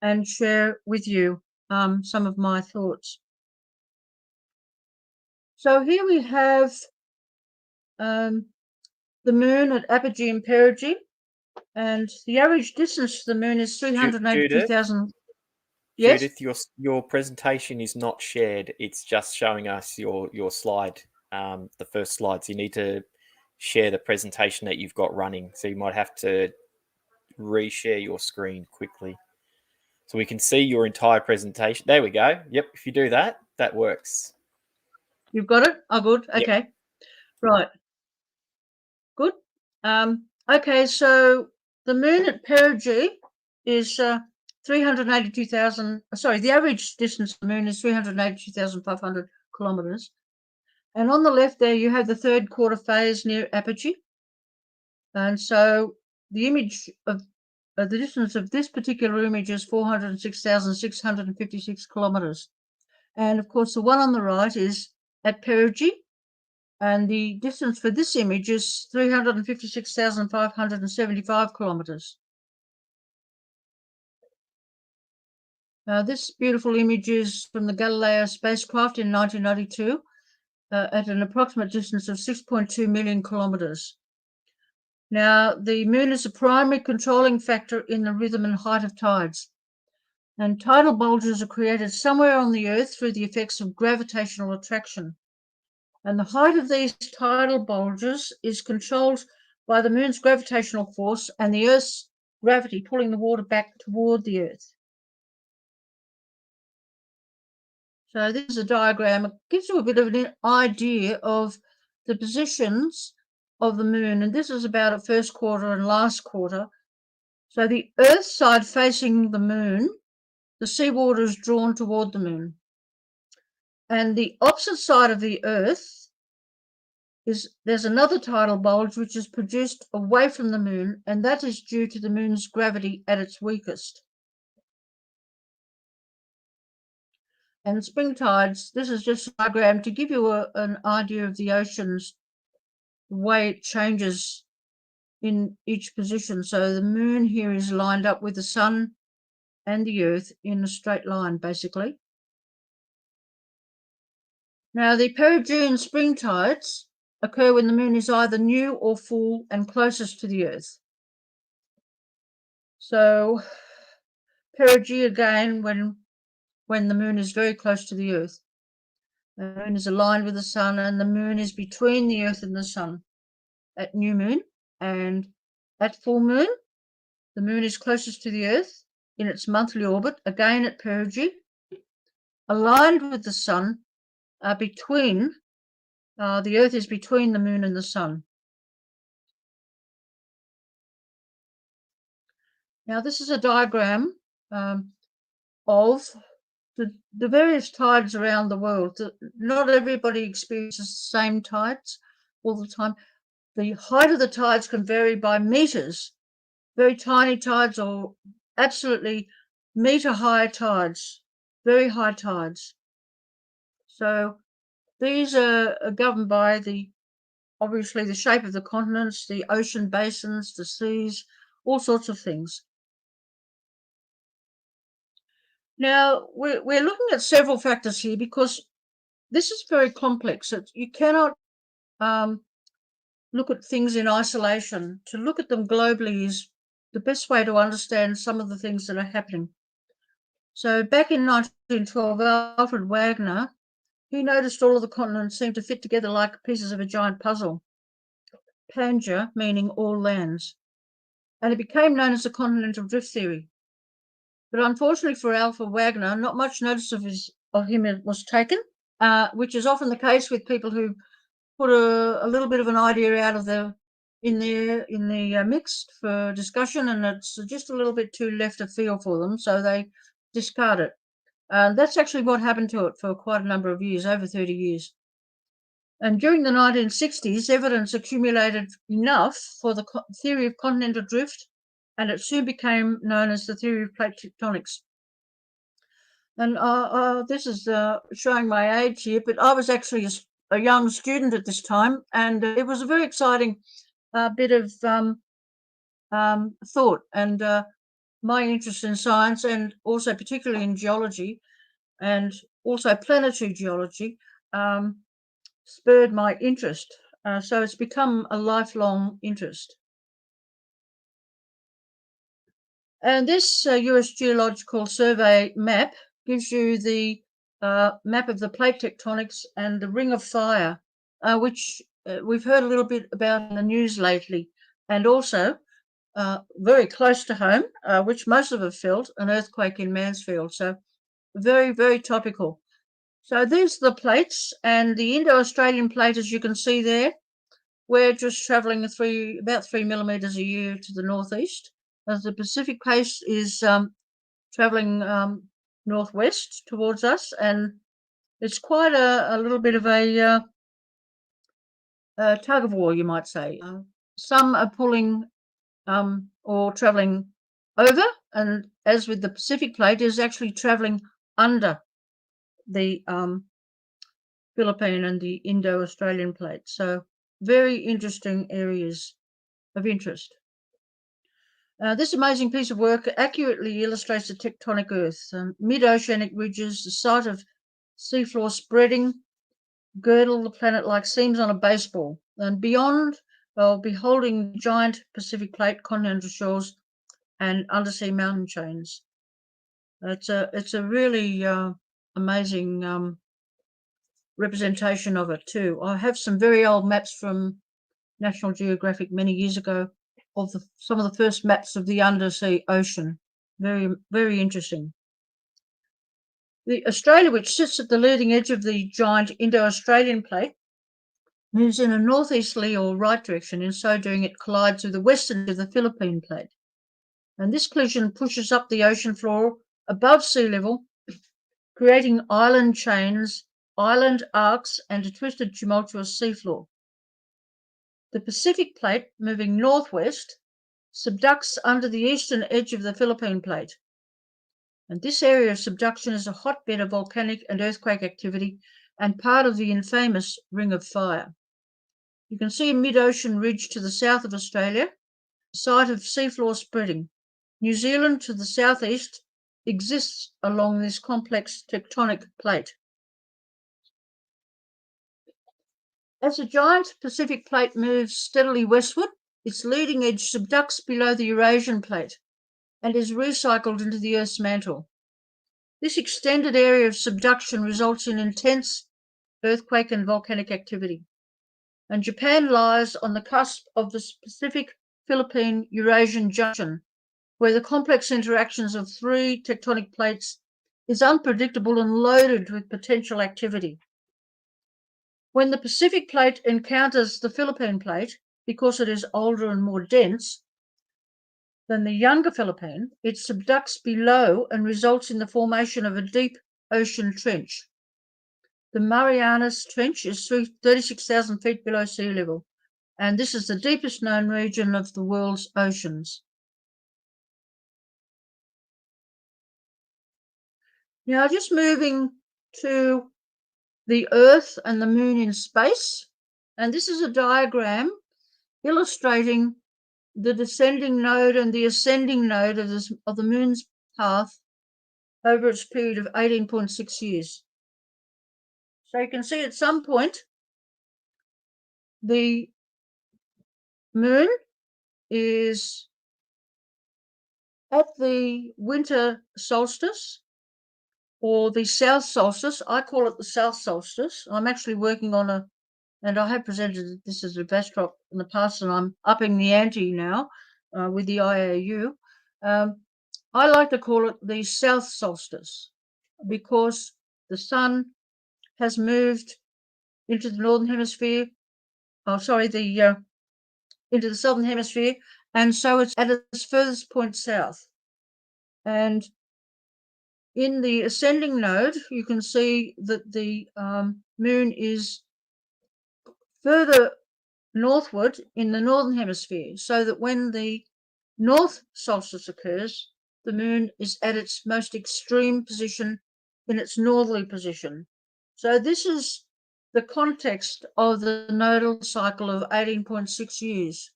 and share with you some of my thoughts. So here we have the moon at apogee and perigee, and the average distance to the moon is 382,000. Yes? Judith, your presentation is not shared. It's just showing us your slide, the first slides. You need to share the presentation that you've got running. So you might have to reshare your screen quickly so we can see your entire presentation. There we go. Yep, if you do that, that works. You've got it? Oh, good. Okay. Yep. Right. Good. Okay, so the moon at perigee is 382,000. Sorry, the average distance of the moon is 382,500 kilometres. And on the left there, you have the third quarter phase near apogee. And so the image of the distance of this particular image is 406,656 kilometres. And of course, the one on the right is at perigee. And the distance for this image is 356,575 kilometres. This beautiful image is from the Galileo spacecraft in 1992 at an approximate distance of 6.2 million kilometres. Now, the moon is a primary controlling factor in the rhythm and height of tides. And tidal bulges are created somewhere on the Earth through the effects of gravitational attraction. And the height of these tidal bulges is controlled by the moon's gravitational force and the Earth's gravity pulling the water back toward the Earth. So this is a diagram. It gives you a bit of an idea of the positions of the moon. And this is about at first quarter and last quarter. So the Earth side facing the moon, the seawater is drawn toward the moon. And the opposite side of the Earth there's another tidal bulge which is produced away from the moon, and that is due to the moon's gravity at its weakest. And spring tides, this is just a diagram to give you an idea of the ocean's way it changes in each position. So the moon here is lined up with the sun and the Earth in a straight line, basically. Now, the perigean spring tides occur when the moon is either new or full and closest to the Earth. So perigee again when the moon is very close to the Earth. The moon is aligned with the sun, and the moon is between the Earth and the sun at new moon. And at full moon, the moon is closest to the Earth in its monthly orbit, again at perigee, aligned with the sun the Earth is between the moon and the sun. Now, this is a diagram of the various tides around the world. Not everybody experiences the same tides all the time. The height of the tides can vary by meters, very tiny tides or absolutely meter-high tides, very high tides. So these are governed by obviously the shape of the continents, the ocean basins, the seas, all sorts of things. Now, we're looking at several factors here because this is very complex. You cannot look at things in isolation. To look at them globally is the best way to understand some of the things that are happening. So back in 1912, Alfred Wegener, he noticed all of the continents seemed to fit together like pieces of a giant puzzle. Pangea, meaning all lands. And it became known as the continental drift theory. But unfortunately for Alfred Wegener, not much notice of him was taken, which is often the case with people who put a little bit of an idea out of in the mix for discussion, and it's just a little bit too left of field for them, so they discard it. That's actually what happened to it for quite a number of years, over 30 years. And during the 1960s, evidence accumulated enough for the theory of continental drift, and it soon became known as the theory of plate tectonics. And this is showing my age here, but I was actually a young student at this time, and it was a very exciting bit of thought. And my interest in science, and also particularly in geology, and also planetary geology, spurred my interest. So it's become a lifelong interest. And this US Geological Survey map gives you the map of the plate tectonics and the ring of fire, which we've heard a little bit about in the news lately, and also very close to home, which most of us felt, an earthquake in Mansfield. So very, very topical. So these are the plates, and the Indo-Australian plate, as you can see there, we're just travelling about 3 millimetres a year to the northeast. As the Pacific plate is travelling northwest towards us, and it's quite a little bit of a tug of war, you might say. Some are pulling or travelling over, and as with the Pacific plate, is actually travelling under the Philippine and the Indo-Australian plate. So very interesting areas of interest. This amazing piece of work accurately illustrates the tectonic Earth, mid-oceanic ridges, the site of seafloor spreading, girdle the planet like seams on a baseball, and beyond, beholding giant Pacific plate, continental shores, and undersea mountain chains. It's a really amazing representation of it too. I have some very old maps from National Geographic many years ago of some of the first maps of the undersea ocean. Very, very interesting. The Australia, which sits at the leading edge of the giant Indo-Australian plate, moves in a northeasterly or right direction. In so doing, it collides with the western edge of the Philippine plate. And this collision pushes up the ocean floor above sea level, creating island chains, island arcs, and a twisted, tumultuous seafloor. The Pacific plate, moving northwest, subducts under the eastern edge of the Philippine plate. And this area of subduction is a hotbed of volcanic and earthquake activity and part of the infamous Ring of Fire. You can see a mid-ocean ridge to the south of Australia, site of seafloor spreading. New Zealand to the southeast exists along this complex tectonic plate. As the giant Pacific plate moves steadily westward, its leading edge subducts below the Eurasian plate and is recycled into the Earth's mantle. This extended area of subduction results in intense earthquake and volcanic activity. And Japan lies on the cusp of the Pacific-Philippine-Eurasian junction, where the complex interactions of three tectonic plates is unpredictable and loaded with potential activity. When the Pacific plate encounters the Philippine plate, because it is older and more dense than the younger Philippine, it subducts below and results in the formation of a deep ocean trench. The Marianas Trench is 36,000 feet below sea level, and this is the deepest known region of the world's oceans. Now, just moving to the Earth and the Moon in space, and this is a diagram illustrating the descending node and the ascending node of the Moon's path over its period of 18.6 years. So you can see at some point the Moon is at the winter solstice or the south solstice. I call it the south solstice. I'm actually working on and I have presented this as a VASTROC in the past, and I'm upping the ante now with the IAU. I like to call it the south solstice because the sun has moved into the northern hemisphere. Into the southern hemisphere, and so it's at its furthest point south. And in the ascending node, you can see that the Moon is further northward in the northern hemisphere, so that when the north solstice occurs, the Moon is at its most extreme position in its northerly position. So this is the context of the nodal cycle of 18.6 years.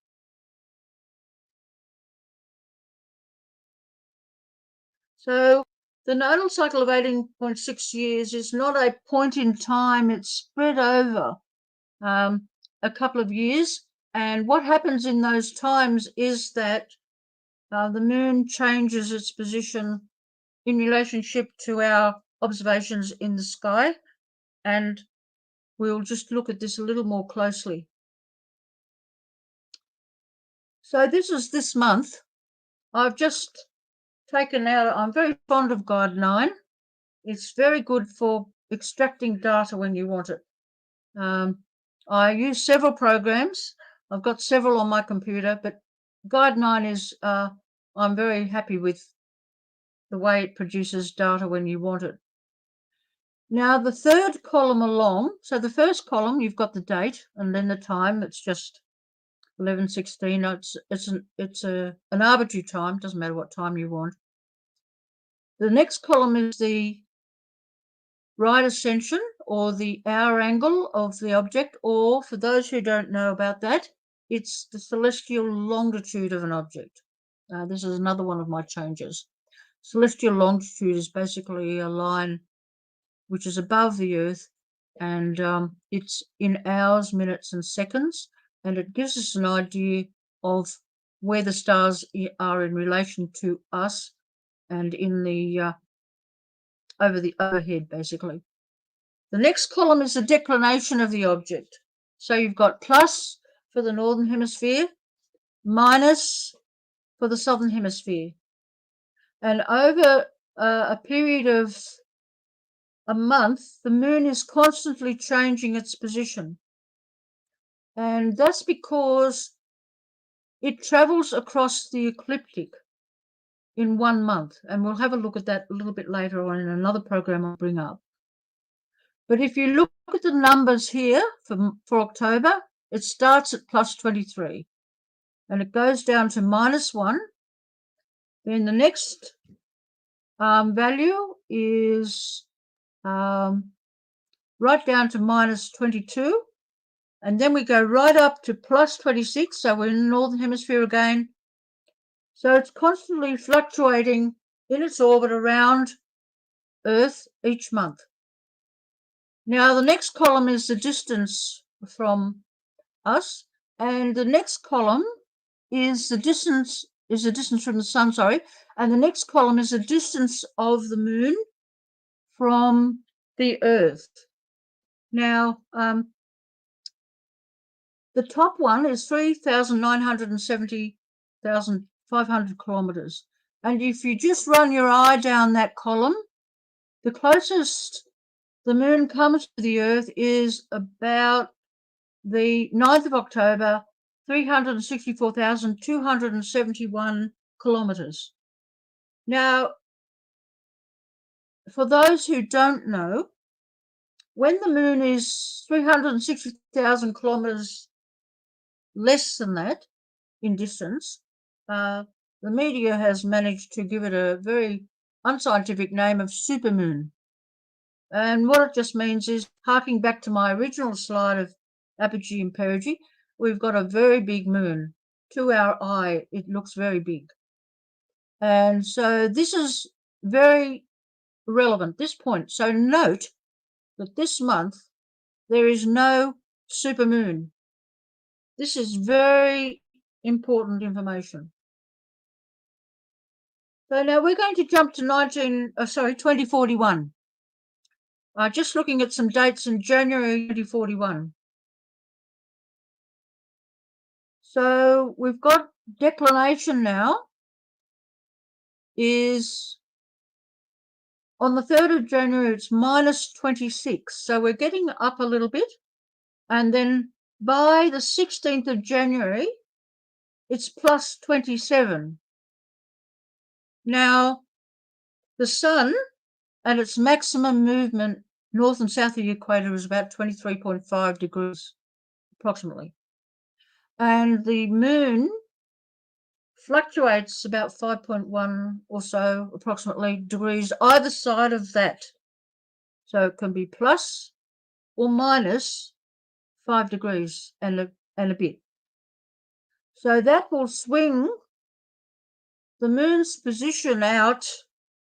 So the nodal cycle of 18.6 years is not a point in time, it's spread over a couple of years. And what happens in those times is that the Moon changes its position in relationship to our observations in the sky. And we'll just look at this a little more closely. So this is this month. I've just taken out, I'm very fond of Guide 9. It's very good for extracting data when you want it. I use several programs. I've got several on my computer, but Guide 9 is, I'm very happy with the way it produces data when you want it. Now the third column along, so the first column you've got the date and then the time. It's just 11:16. It's an arbitrary time. Doesn't matter what time you want. The next column is the right ascension or the hour angle of the object, or for those who don't know about that, it's the celestial longitude of an object. This is another one of my changes. Celestial longitude is basically a line which is above the Earth, and it's in hours, minutes, and seconds, and it gives us an idea of where the stars are in relation to us and in the over the overhead, basically. The next column is the declination of the object. So you've got plus for the northern hemisphere, minus for the southern hemisphere. And over a period of a month, the moon is constantly changing its position. And that's because it travels across the ecliptic in 1 month. And we'll have a look at that a little bit later on in another program I'll bring up. But if you look at the numbers here for October, it starts at plus 23 and it goes down to -1. Then the next value is right down to -22. And then we go right up to plus 26. So we're in the northern hemisphere again. So it's constantly fluctuating in its orbit around Earth each month. Now, the next column is the distance from us, and the next column is the distance from the sun, and the next column is the distance of the moon from the Earth. Now, the top one is 3,970,500 kilometers, and if you just run your eye down that column, the closest the moon comes to the Earth is about the 9th of October, 364,271 kilometers. Now, for those who don't know, when the moon is 360,000 kilometers less than that in distance, the media has managed to give it a very unscientific name of supermoon. And what it just means is, harking back to my original slide of apogee and perigee, we've got a very big moon. To our eye, it looks very big. And so this is very relevant, this point. So note that this month there is no supermoon. This is very important information. So now we're going to jump to 2041. Just looking at some dates in January 2041. So we've got declination now is on the 3rd of January, it's -26. So we're getting up a little bit. And then by the 16th of January, it's +27. Now, the sun and its maximum movement north and south of the equator is about 23.5 degrees approximately. And the moon fluctuates about 5.1 or so approximately degrees either side of that. So it can be plus or minus 5 degrees and a bit. So that will swing the moon's position out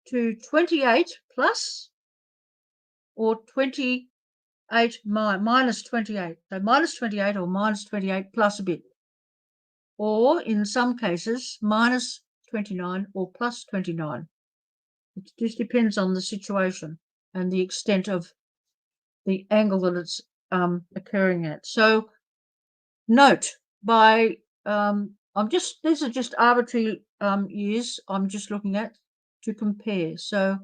to 28 plus or 28 minus 28. So minus 28 or minus 28 plus a bit. Or in some cases, minus 29 or plus 29. It just depends on the situation and the extent of the angle that it's occurring at. So note by these are just arbitrary years I'm just looking at to compare. So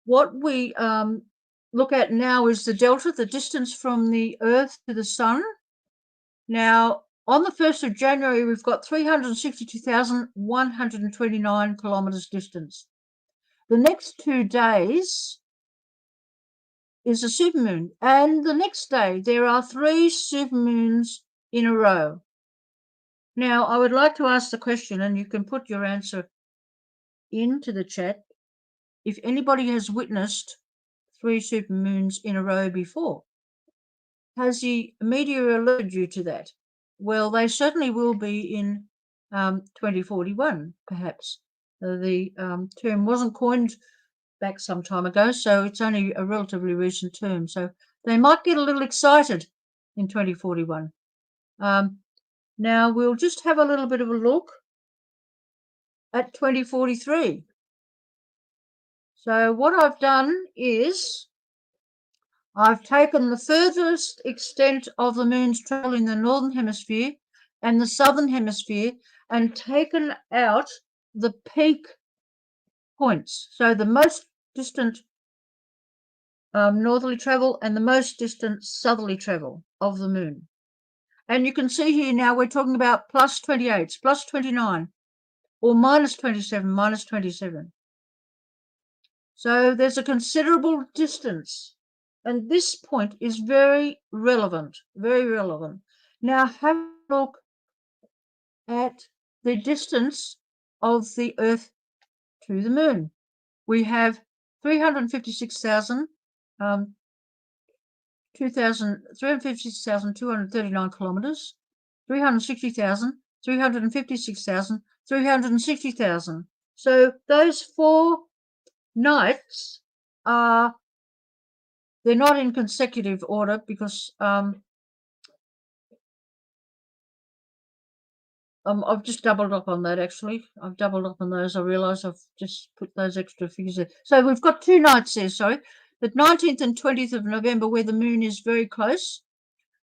what we look at now is the delta, the distance from the Earth to the sun. Now, on the 1st of January, we've got 362,129 kilometers distance. The next 2 days is a supermoon. And the next day, there are 3 supermoons in a row. Now, I would like to ask the question, and you can put your answer into the chat, if anybody has witnessed 3 supermoons in a row before. Has the media alerted you to that? Well, they certainly will be in 2041, perhaps. The term wasn't coined back some time ago, so it's only a relatively recent term. So they might get a little excited in 2041. Now we'll just have a little bit of a look at 2043. So what I've done is I've taken the furthest extent of the moon's travel in the northern hemisphere and the southern hemisphere and taken out the peak points. So the most distant northerly travel and the most distant southerly travel of the moon. And you can see here now we're talking about plus 28, plus 29, or minus 27, minus 27. So there's a considerable distance. And this point is very relevant, very relevant. Now have a look at the distance of the Earth to the moon. We have 356,239 kilometers, 360,000, 356,000, 360,000. So those 4 nights are, they're not in consecutive order because I've just doubled up on that, actually. I've doubled up on those. I realise I've just put those extra figures there. So we've got 2 nights there, sorry. The 19th and 20th of November, where the moon is very close.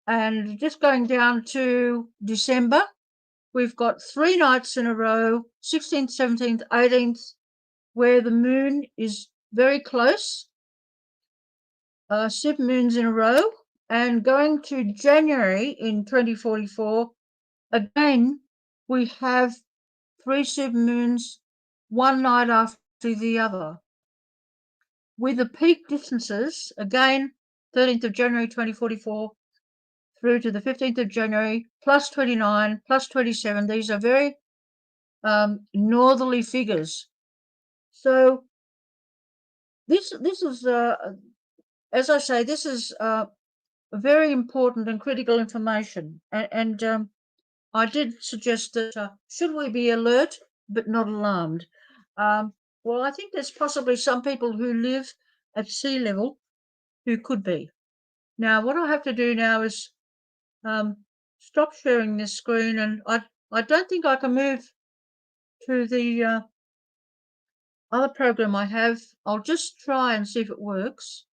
And just going down to December, we've got 3 nights in a row, 16th, 17th, 18th, where the moon is very close. Supermoons in a row. And going to January in 2044, again, we have 3 supermoons, one night after the other. With the peak distances, again, 13th of January 2044 through to the 15th of January, plus 29, plus 27. These are very northerly figures. So this is, as I say, this is very important and critical information. And I did suggest that should we be alert but not alarmed? Well, I think there's possibly some people who live at sea level who could be. Now, what I have to do now is stop sharing this screen, and I don't think I can move to the other program I have. I'll just try and see if it works.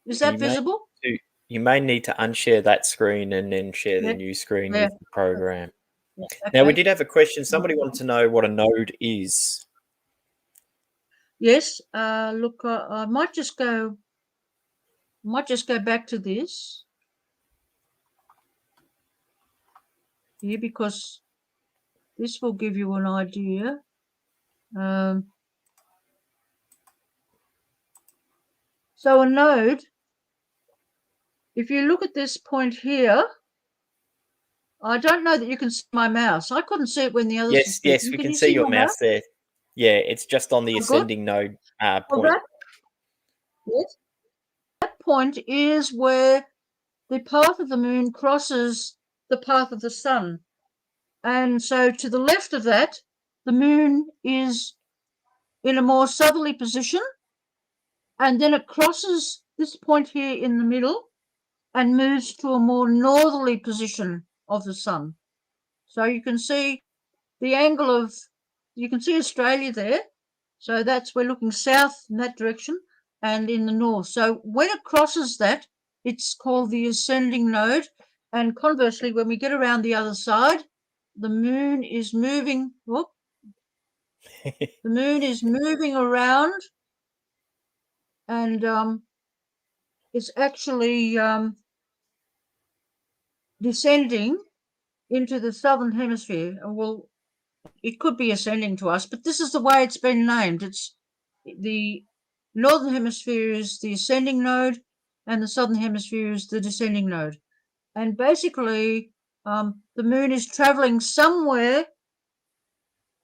Is that visible? You may need to unshare that screen and then share the new screen with the program. Yeah, okay. Now, we did have a question. Somebody wanted to know what a node is. Yes. Look, I might just go back to this here because this will give you an idea. So a node, if you look at this point here, I don't know that you can see my mouse. I couldn't see it when the others. Yes, we can see your mouse there. Yeah, it's just on the ascending node point. Well, that point is where the path of the moon crosses the path of the sun. And so to the left of that, the moon is in a more southerly position, and then it crosses this point here in the middle and moves to a more northerly position of the sun. So you can see the angle of, you can see Australia there. So that's, we're looking south in that direction and in the north. So when it crosses that, it's called the ascending node. And conversely, when we get around the other side, the moon is moving, the moon is moving around, and it's actually descending into the southern hemisphere. Well, it could be ascending to us, but this is the way it's been named. It's the northern hemisphere is the ascending node, and the southern hemisphere is the descending node. And basically, the moon is traveling somewhere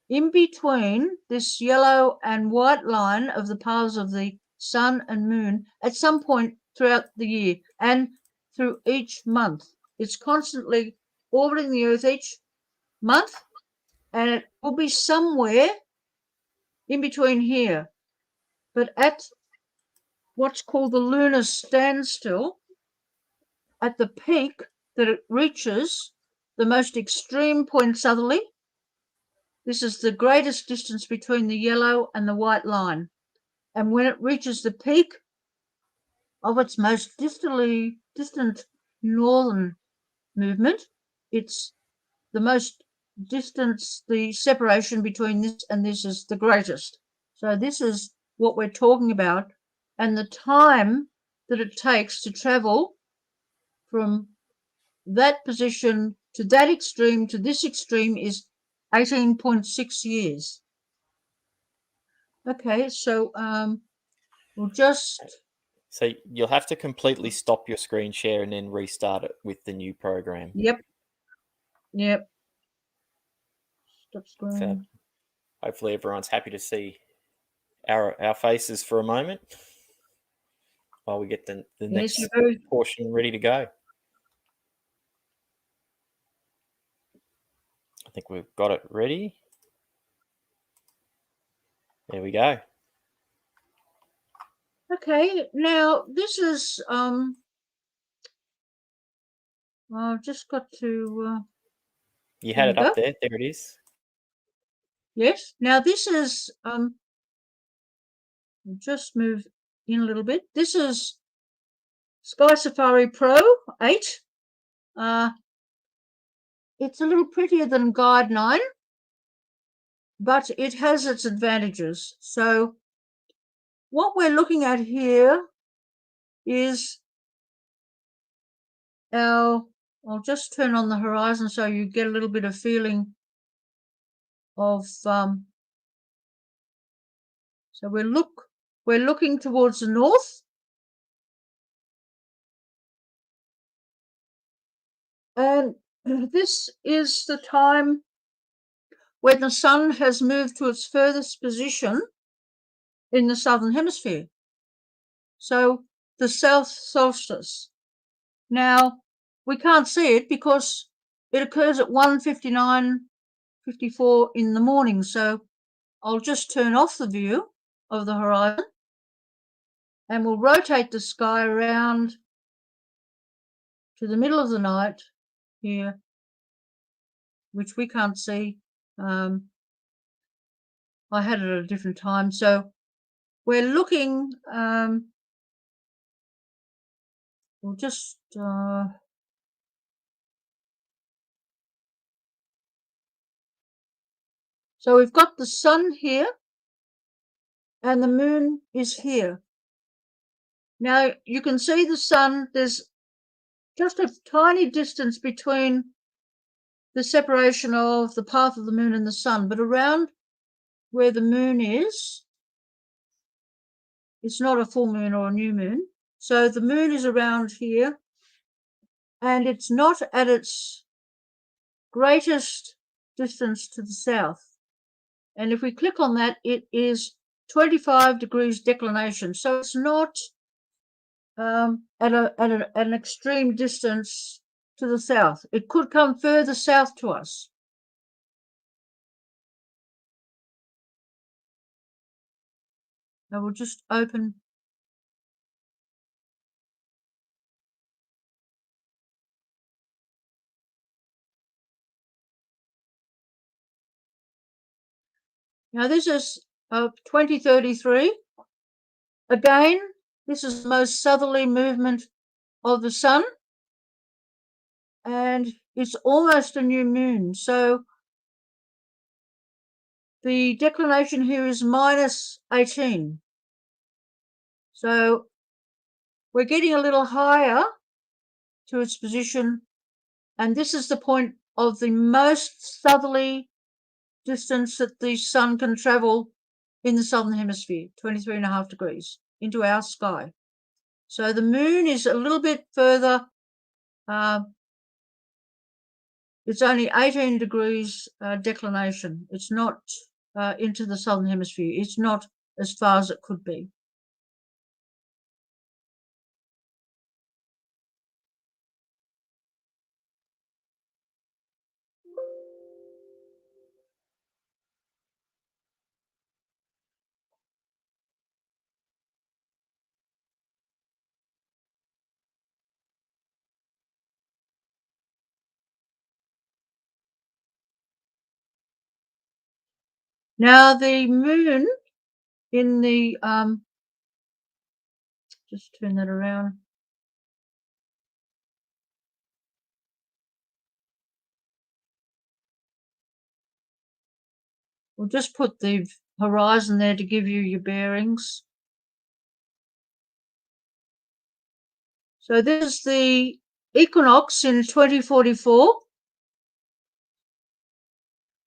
in between this yellow and white line of the paths of the sun and moon at some point throughout the year and through each month. It's constantly orbiting the Earth each month, and it will be somewhere in between here. But at what's called the Lunar Standstill, at the peak that it reaches, the most extreme point southerly, this is the greatest distance between the yellow and the white line. And when it reaches the peak of its most distant northern movement, it's the most distance, the separation between this and this is the greatest. So this is what we're talking about, and the time that it takes to travel from that position to that extreme to this extreme is 18.6 years. Okay, so we'll just... So you'll have to completely stop your screen share and then restart it with the new program. Yep. Stop screen. So hopefully everyone's happy to see our faces for a moment while we get the next portion ready to go. I think we've got it ready. There we go. Okay, now this is I've just got to you had it up there. There it is. Yes. Now this is I'll just move in a little bit. This is Sky Safari Pro 8. It's a little prettier than Guide 9, but it has its advantages. So what we're looking at here is I'll just turn on the horizon so you get a little bit of feeling of so we're looking towards the north, and this is the time when the sun has moved to its furthest position in the southern hemisphere, so the south solstice. Now we can't see it because it occurs at 1:59:54 in the morning, so I'll just turn off the view of the horizon and we'll rotate the sky around to the middle of the night here, which we can't see. I had it at a different time, so we're looking we'll just so we've got the sun here and the moon is here. Now you can see the sun, there's just a tiny distance between the separation of the path of the moon and the sun, but around where the moon is, it's not a full moon or a new moon. So the moon is around here and it's not at its greatest distance to the south. And if we click on that, it is 25 degrees declination. So it's not at an extreme distance to the south. It could come further south to us. I will just open. Now this is 2033. Again, this is the most southerly movement of the sun, and it's almost a new moon. So the declination here is -18. So we're getting a little higher to its position, and this is the point of the most southerly distance that the sun can travel in the southern hemisphere, 23.5 degrees, into our sky. So the moon is a little bit further. It's only 18 degrees declination. It's not into the southern hemisphere. It's not as far as it could be. Now the moon in the just turn that around. We'll just put the horizon there to give you your bearings. So this is the equinox in 2044.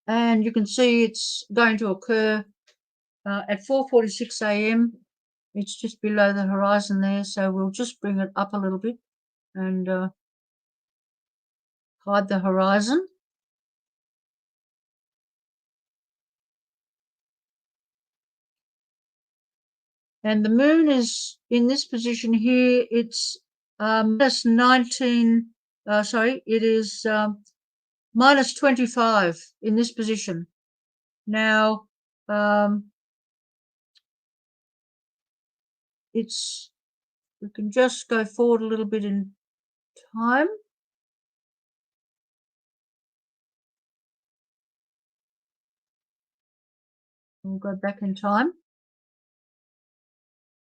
And you can see it's going to occur at 4:46 a.m. It's just below the horizon there, so we'll just bring it up a little bit and hide the horizon. And the moon is in this position here. It's minus 19, it is minus 25 in this position. Now, we can just go forward a little bit in time. We'll go back in time.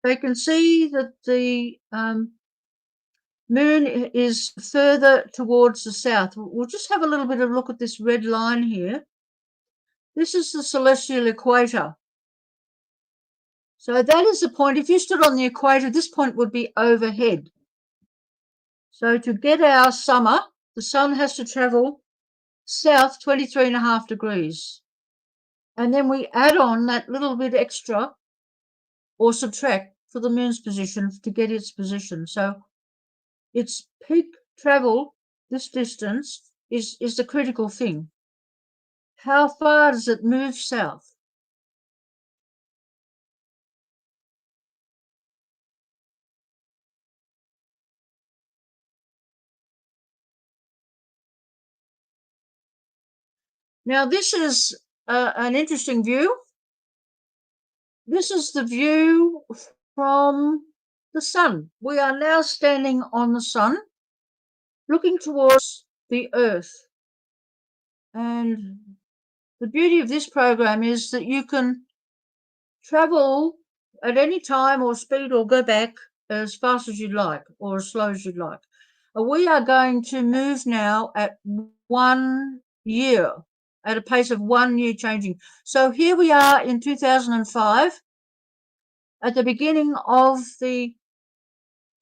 So you can see that the moon is further towards the south. We'll just have a little bit of a look at this red line here. This is the celestial equator. So that is the point. If you stood on the equator, this point would be overhead. So to get our summer, the sun has to travel south 23.5 degrees. And then we add on that little bit extra or subtract for the moon's position to get its position. So its peak travel, this distance, is the critical thing. How far does it move south? Now, this is an interesting view. This is the view from the sun. We are now standing on the sun, looking towards the Earth. And the beauty of this program is that you can travel at any time or speed or go back as fast as you like or as slow as you like. We are going to move now at 1 year, at a pace of 1 year changing. So here we are in 2005, at the beginning of the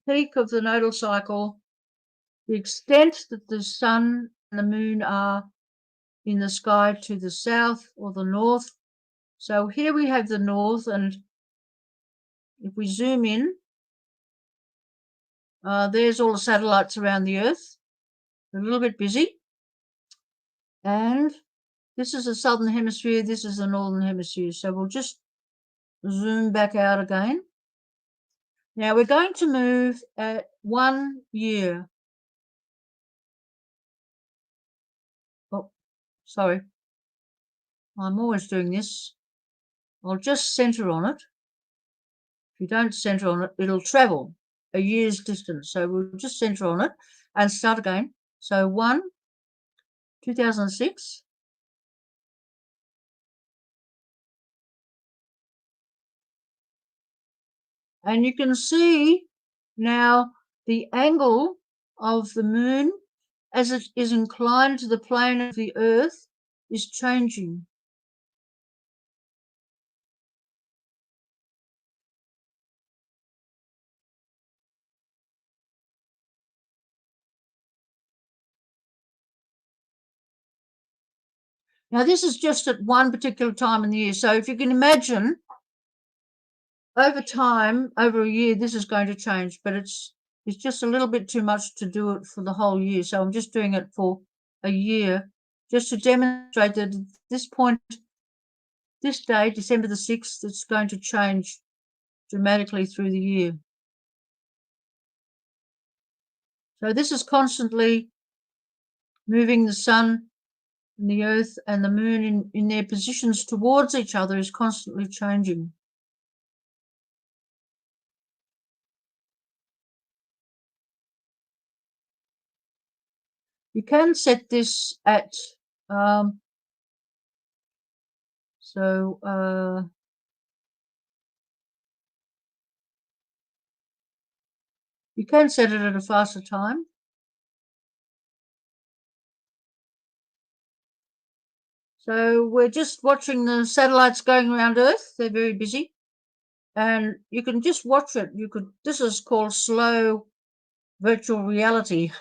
peak of the nodal cycle. The extent that the sun and the moon are in the sky to the south or the north. So here we have the north, and if we zoom in, there's all the satellites around the Earth. A little bit busy. And this is the southern hemisphere, this is the northern hemisphere. So we'll just zoom back out again. Now we're going to move at 1 year. Oh, sorry. I'm always doing this. I'll just center on it. If you don't center on it, it'll travel a year's distance. So we'll just center on it and start again. So 2006. And you can see now the angle of the moon as it is inclined to the plane of the Earth is changing. Now, this is just at one particular time in the year. So if you can imagine over time, over a year, this is going to change, but it's just a little bit too much to do it for the whole year. So I'm just doing it for a year, just to demonstrate that at this point, this day, December the 6th, it's going to change dramatically through the year. So this is constantly moving the sun and the earth and the moon in their positions towards each other is constantly changing. You can set this at you can set it at a faster time. So we're just watching the satellites going around Earth. They're very busy, and you can just watch it. This is called slow virtual reality.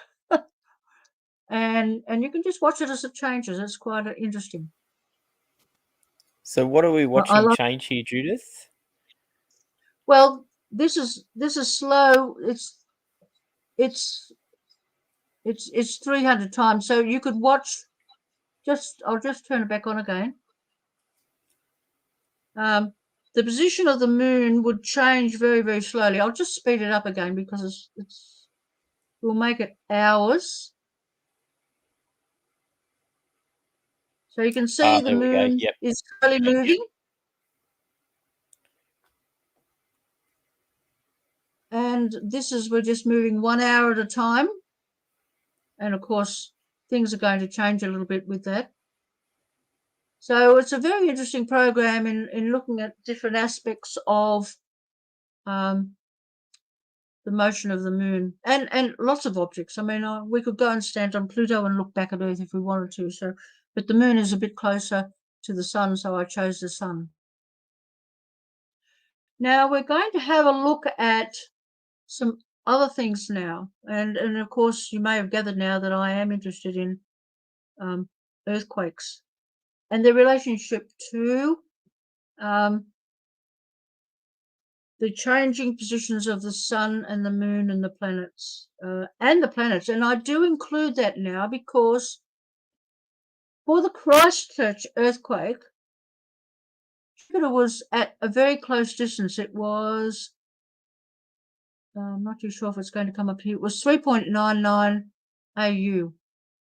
And you can just watch it as it changes. It's quite interesting. So what are we watching change here, Judith? Well, this is slow. It's 300 times. So you could watch. I'll just turn it back on again. The position of the moon would change very, very slowly. I'll just speed it up again because we'll make it hours. So you can see the moon is slowly moving. And we're just moving 1 hour at a time. And of course, things are going to change a little bit with that. So it's a very interesting program in looking at different aspects of the motion of the moon and lots of objects. I mean, we could go and stand on Pluto and look back at Earth if we wanted to. So, but the moon is a bit closer to the sun, so I chose the sun. Now we're going to have a look at some other things now, and of course you may have gathered now that I am interested in earthquakes and their relationship to the changing positions of the sun and the moon and the planets, and I do include that now because for the Christchurch earthquake, Jupiter was at a very close distance. It was, I'm not too sure if it's going to come up here. It was 3.99 AU.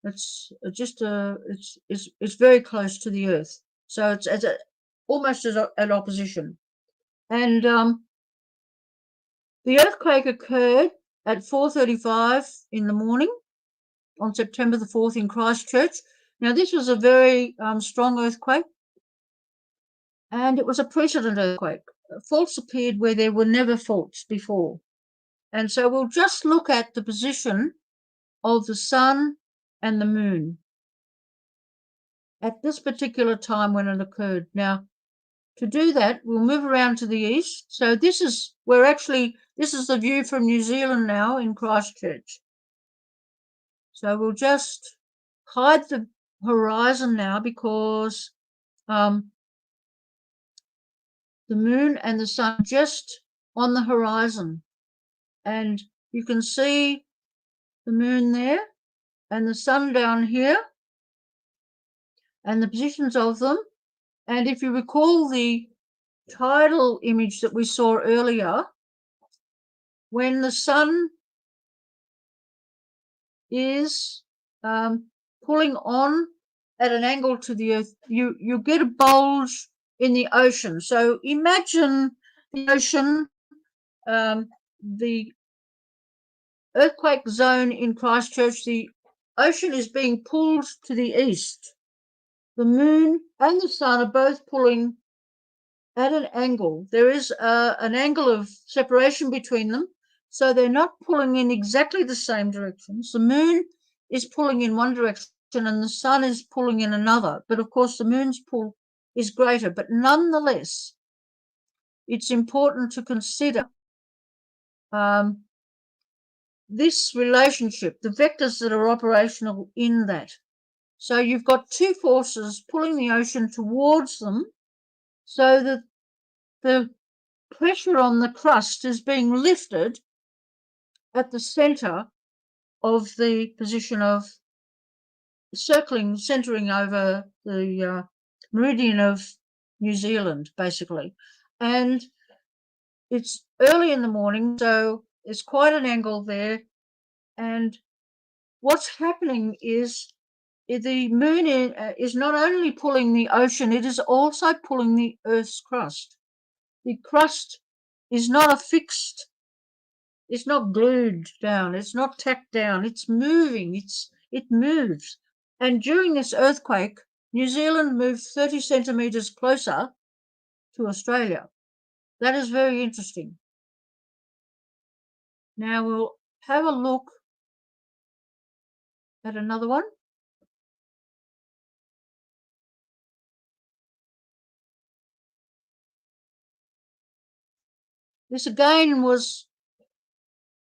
It's just it's very close to the Earth, so it's almost at opposition. And the earthquake occurred at 4:35 in the morning on September the 4th in Christchurch. Now this was a very strong earthquake, and it was a precedent earthquake. Faults appeared where there were never faults before. And so we'll just look at the position of the sun and the moon at this particular time when it occurred. Now, to do that, we'll move around to the east. So this is the view from New Zealand now in Christchurch. So we'll just hide the horizon now because the moon and the sun just on the horizon. And you can see the moon there and the sun down here and the positions of them. And if you recall the tidal image that we saw earlier, when the sun is pulling on at an angle to the Earth, you get a bulge in the ocean. So imagine the ocean, the earthquake zone in Christchurch, the ocean is being pulled to the east. The moon and the sun are both pulling at an angle. There is an angle of separation between them, so they're not pulling in exactly the same directions. The moon is pulling in one direction and the sun is pulling in another, but of course the moon's pull is greater. But nonetheless, it's important to consider this relationship, the vectors that are operational in that. So you've got two forces pulling the ocean towards them, so that the pressure on the crust is being lifted at the center of the position of centering over the meridian of New Zealand, basically. And it's early in the morning, so there's quite an angle there. And what's happening is the moon is not only pulling the ocean, it is also pulling the Earth's crust. The crust is not a fixed, it's not glued down, it's not tacked down, it's moving, it moves. And during this earthquake, New Zealand moved 30 centimetres closer to Australia. That is very interesting. Now we'll have a look at another one. This again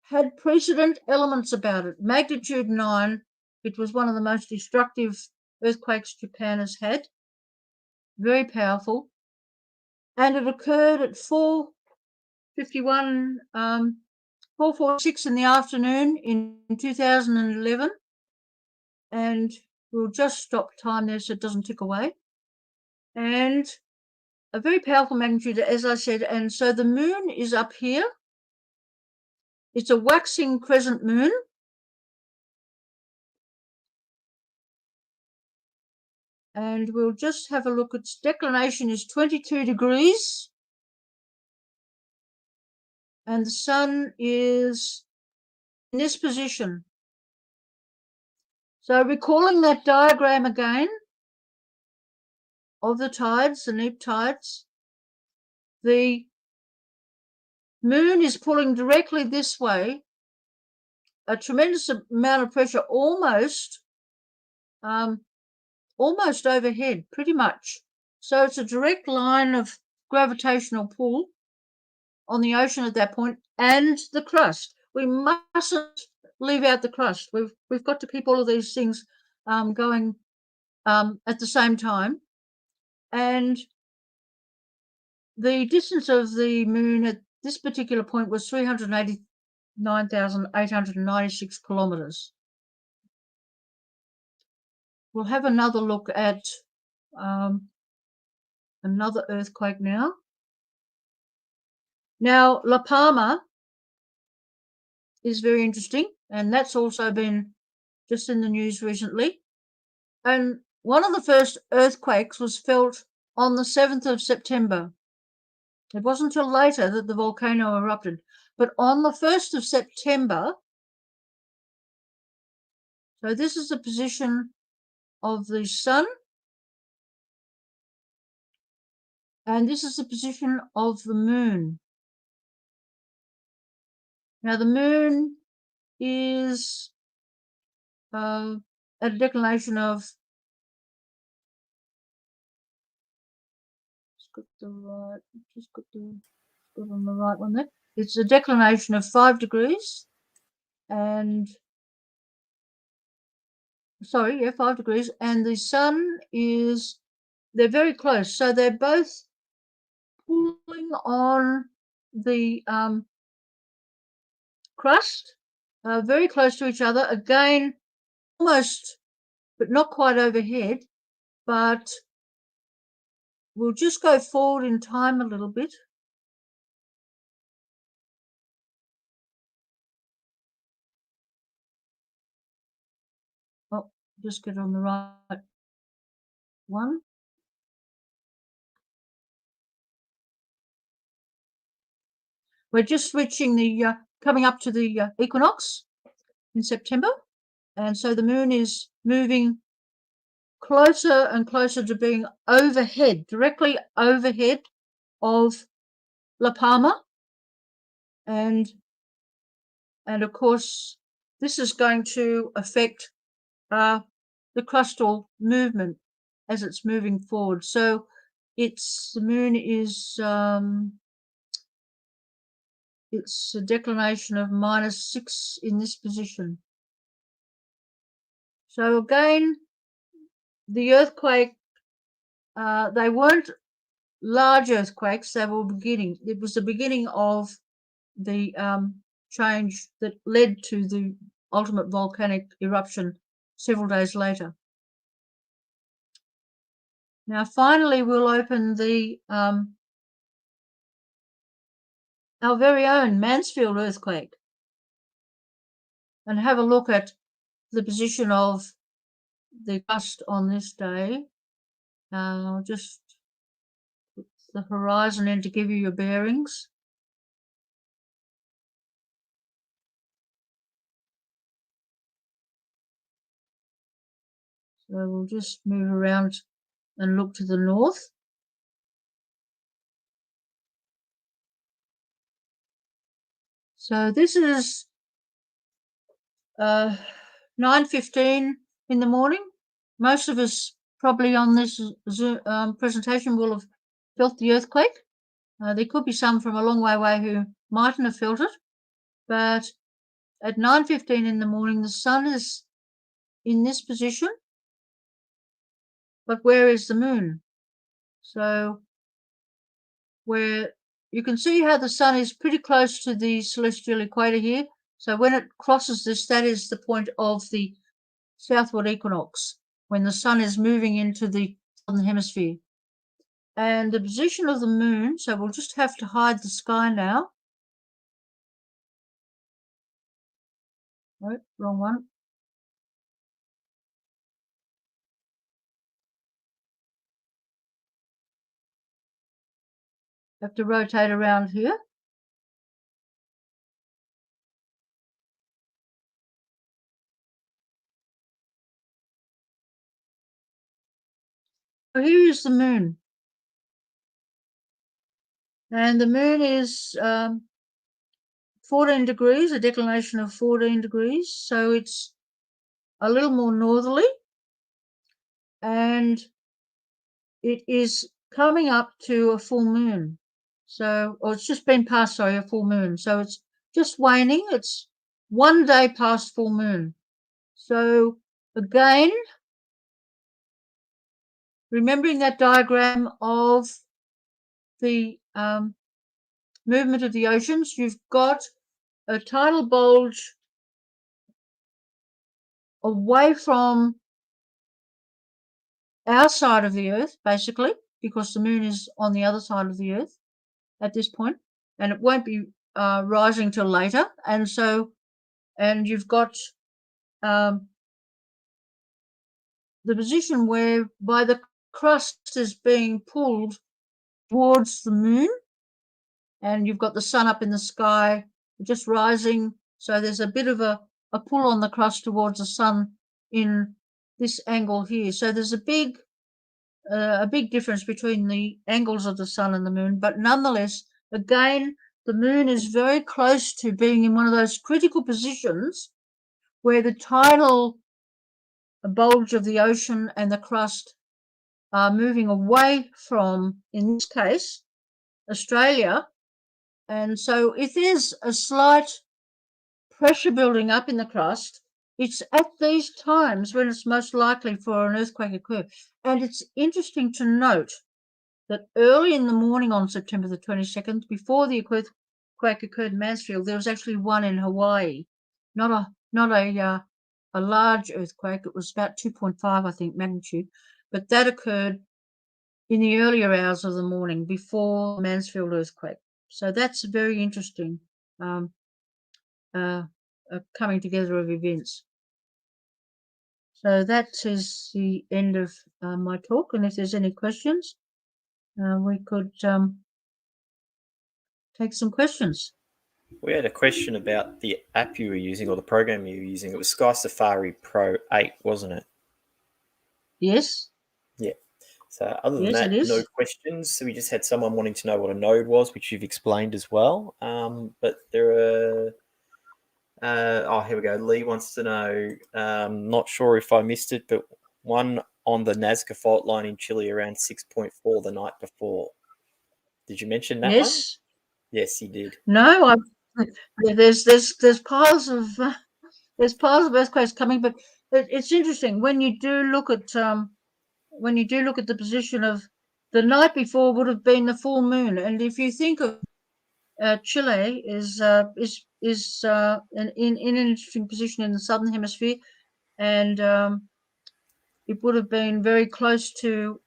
had precedent elements about it. Magnitude 9, it was one of the most destructive earthquakes Japan has had. Very powerful. And it occurred at 4:46 in the afternoon in 2011. And we'll just stop time there so it doesn't tick away. And a very powerful magnitude, as I said. And so the moon is up here. It's a waxing crescent moon. And we'll just have a look. Its declination is 22 degrees. And the sun is in this position. So recalling that diagram again of the tides, the neap tides, the moon is pulling directly this way, a tremendous amount of pressure almost overhead, pretty much. So it's a direct line of gravitational pull on the ocean at that point, and the crust. We mustn't leave out the crust. We've got to keep all of these things going at the same time. And the distance of the moon at this particular point was 389,896 kilometres. We'll have another look at another earthquake now. Now, La Palma is very interesting, and that's also been just in the news recently. And one of the first earthquakes was felt on the 7th of September. It wasn't until later that the volcano erupted. But on the 1st of September, so this is the position of the sun, and this is the position of the moon. Now the moon is at a declination of, got on the right one there. It's a declination of 5 degrees, and 5 degrees, and the sun is, they're very close, so they're both pulling on the crust, very close to each other, again almost but not quite overhead. But we'll just go forward in time a little bit. Oh, just get on the right one. We're just reaching the, coming up to the equinox in September. And so the moon is moving closer and closer to being overhead, directly overhead of La Palma. And of course, this is going to affect the crustal movement as it's moving forward. So the moon is, it's a declination of -6 in this position. So again, the earthquake, they weren't large earthquakes, they were beginning. It was the beginning of the change that led to the ultimate volcanic eruption several days later. Now, finally, we'll open the our very own Mansfield earthquake and have a look at the position of the crust on this day. I'll just put the horizon in to give you your bearings. So we'll just move around and look to the north. So this is 9:15 in the morning. Most of us probably on this presentation will have felt the earthquake. There could be some from a long way away who mightn't have felt it, but at 9:15 in the morning, the sun is in this position, but where is the moon? So where you can see how the sun is pretty close to the celestial equator here. So when it crosses this, that is the point of the southward equinox, when the sun is moving into the southern hemisphere. And the position of the moon, so we'll just have to hide the sky now. Oh, wrong one. Have to rotate around here. So here is the moon. And the moon is 14 degrees, a declination of 14 degrees. So it's a little more northerly. And it is coming up to a full moon. So, or it's just been past, sorry, a full moon. So it's just waning. It's 1 day past full moon. So again, remembering that diagram of the movement of the oceans, you've got a tidal bulge away from our side of the Earth, basically, because the moon is on the other side of the Earth at this point, and it won't be rising till later. And so, and you've got the position whereby the crust is being pulled towards the moon, and you've got the sun up in the sky just rising. So there's a bit of a pull on the crust towards the sun in this angle here. So there's a big difference between the angles of the sun and the moon, but nonetheless, again, the moon is very close to being in one of those critical positions where the tidal bulge of the ocean and the crust are moving away from, in this case, Australia. And so if there's a slight pressure building up in the crust, it's at these times when it's most likely for an earthquake to occur. And it's interesting to note that early in the morning on September the 22nd, before the earthquake occurred in Mansfield, there was actually one in Hawaii, not a large earthquake. It was about 2.5, I think, magnitude, but that occurred in the earlier hours of the morning before the Mansfield earthquake. So that's very interesting. Coming together of events. So that is the end of my talk, and if there's any questions, we could take some questions. We had a question about the app you were using or the program you were using. It was Sky Safari Pro 8, wasn't it? Yes. Yeah. So other than that, no questions. So we just had someone wanting to know what a node was, which you've explained as well. But there are... here we go. Lee wants to know, not sure if I missed it, but one on the Nazca fault line in Chile around 6.4 the night before. Did you mention that one? Yes, you did. No, there's piles of earthquakes coming, but it's interesting when you do look at the position of the night before would have been the full moon. And if you think of Chile is in an interesting position in the southern hemisphere, and it would have been very close to,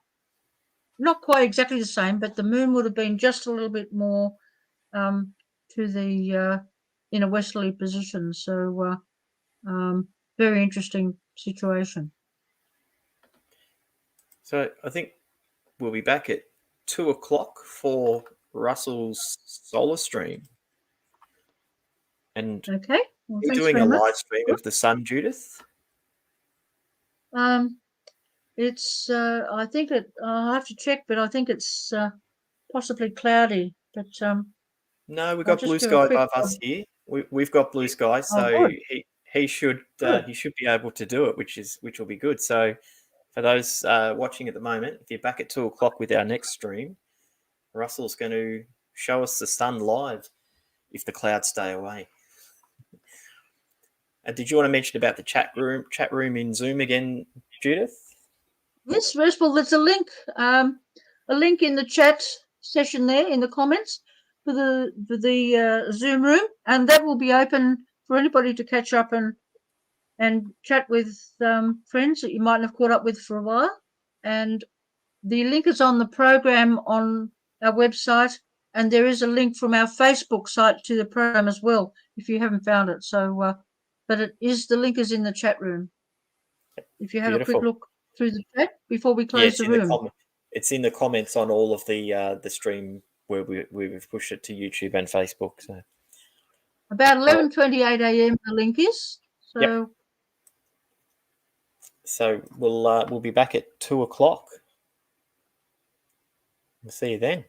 not quite exactly the same, but the moon would have been just a little bit more to the in a westerly position. So very interesting situation. So I think we'll be back at 2 o'clock for Russell's solar stream. And Okay. Well, we're thanks doing very a much. live stream of the sun, Judith. It's I think I'll have to check, but I think it's possibly cloudy. But No, we've I'll got just blue do a sky quick above us here. We've got blue sky, so good. he should Good. he should be able to do it, which will be good. So for those watching at the moment, if you're back at 2 o'clock with our next stream, Russell's going to show us the sun live if the clouds stay away. And did you want to mention about the chat room in Zoom again, Judith? Yes, well, there's a link in the chat session there in the comments for the Zoom room, and that will be open for anybody to catch up and chat with friends that you might have caught up with for a while. And the link is on the program on our website, and there is a link from our Facebook site to the program as well, if you haven't found it. So, but the link is in the chat room. If you have a quick look through the chat before we close the room. It's in the comments on all of the stream where we've pushed it to YouTube and Facebook. So about 11:28 a.m. the link is. So. Yep. So we'll be back at 2 o'clock. We'll see you then.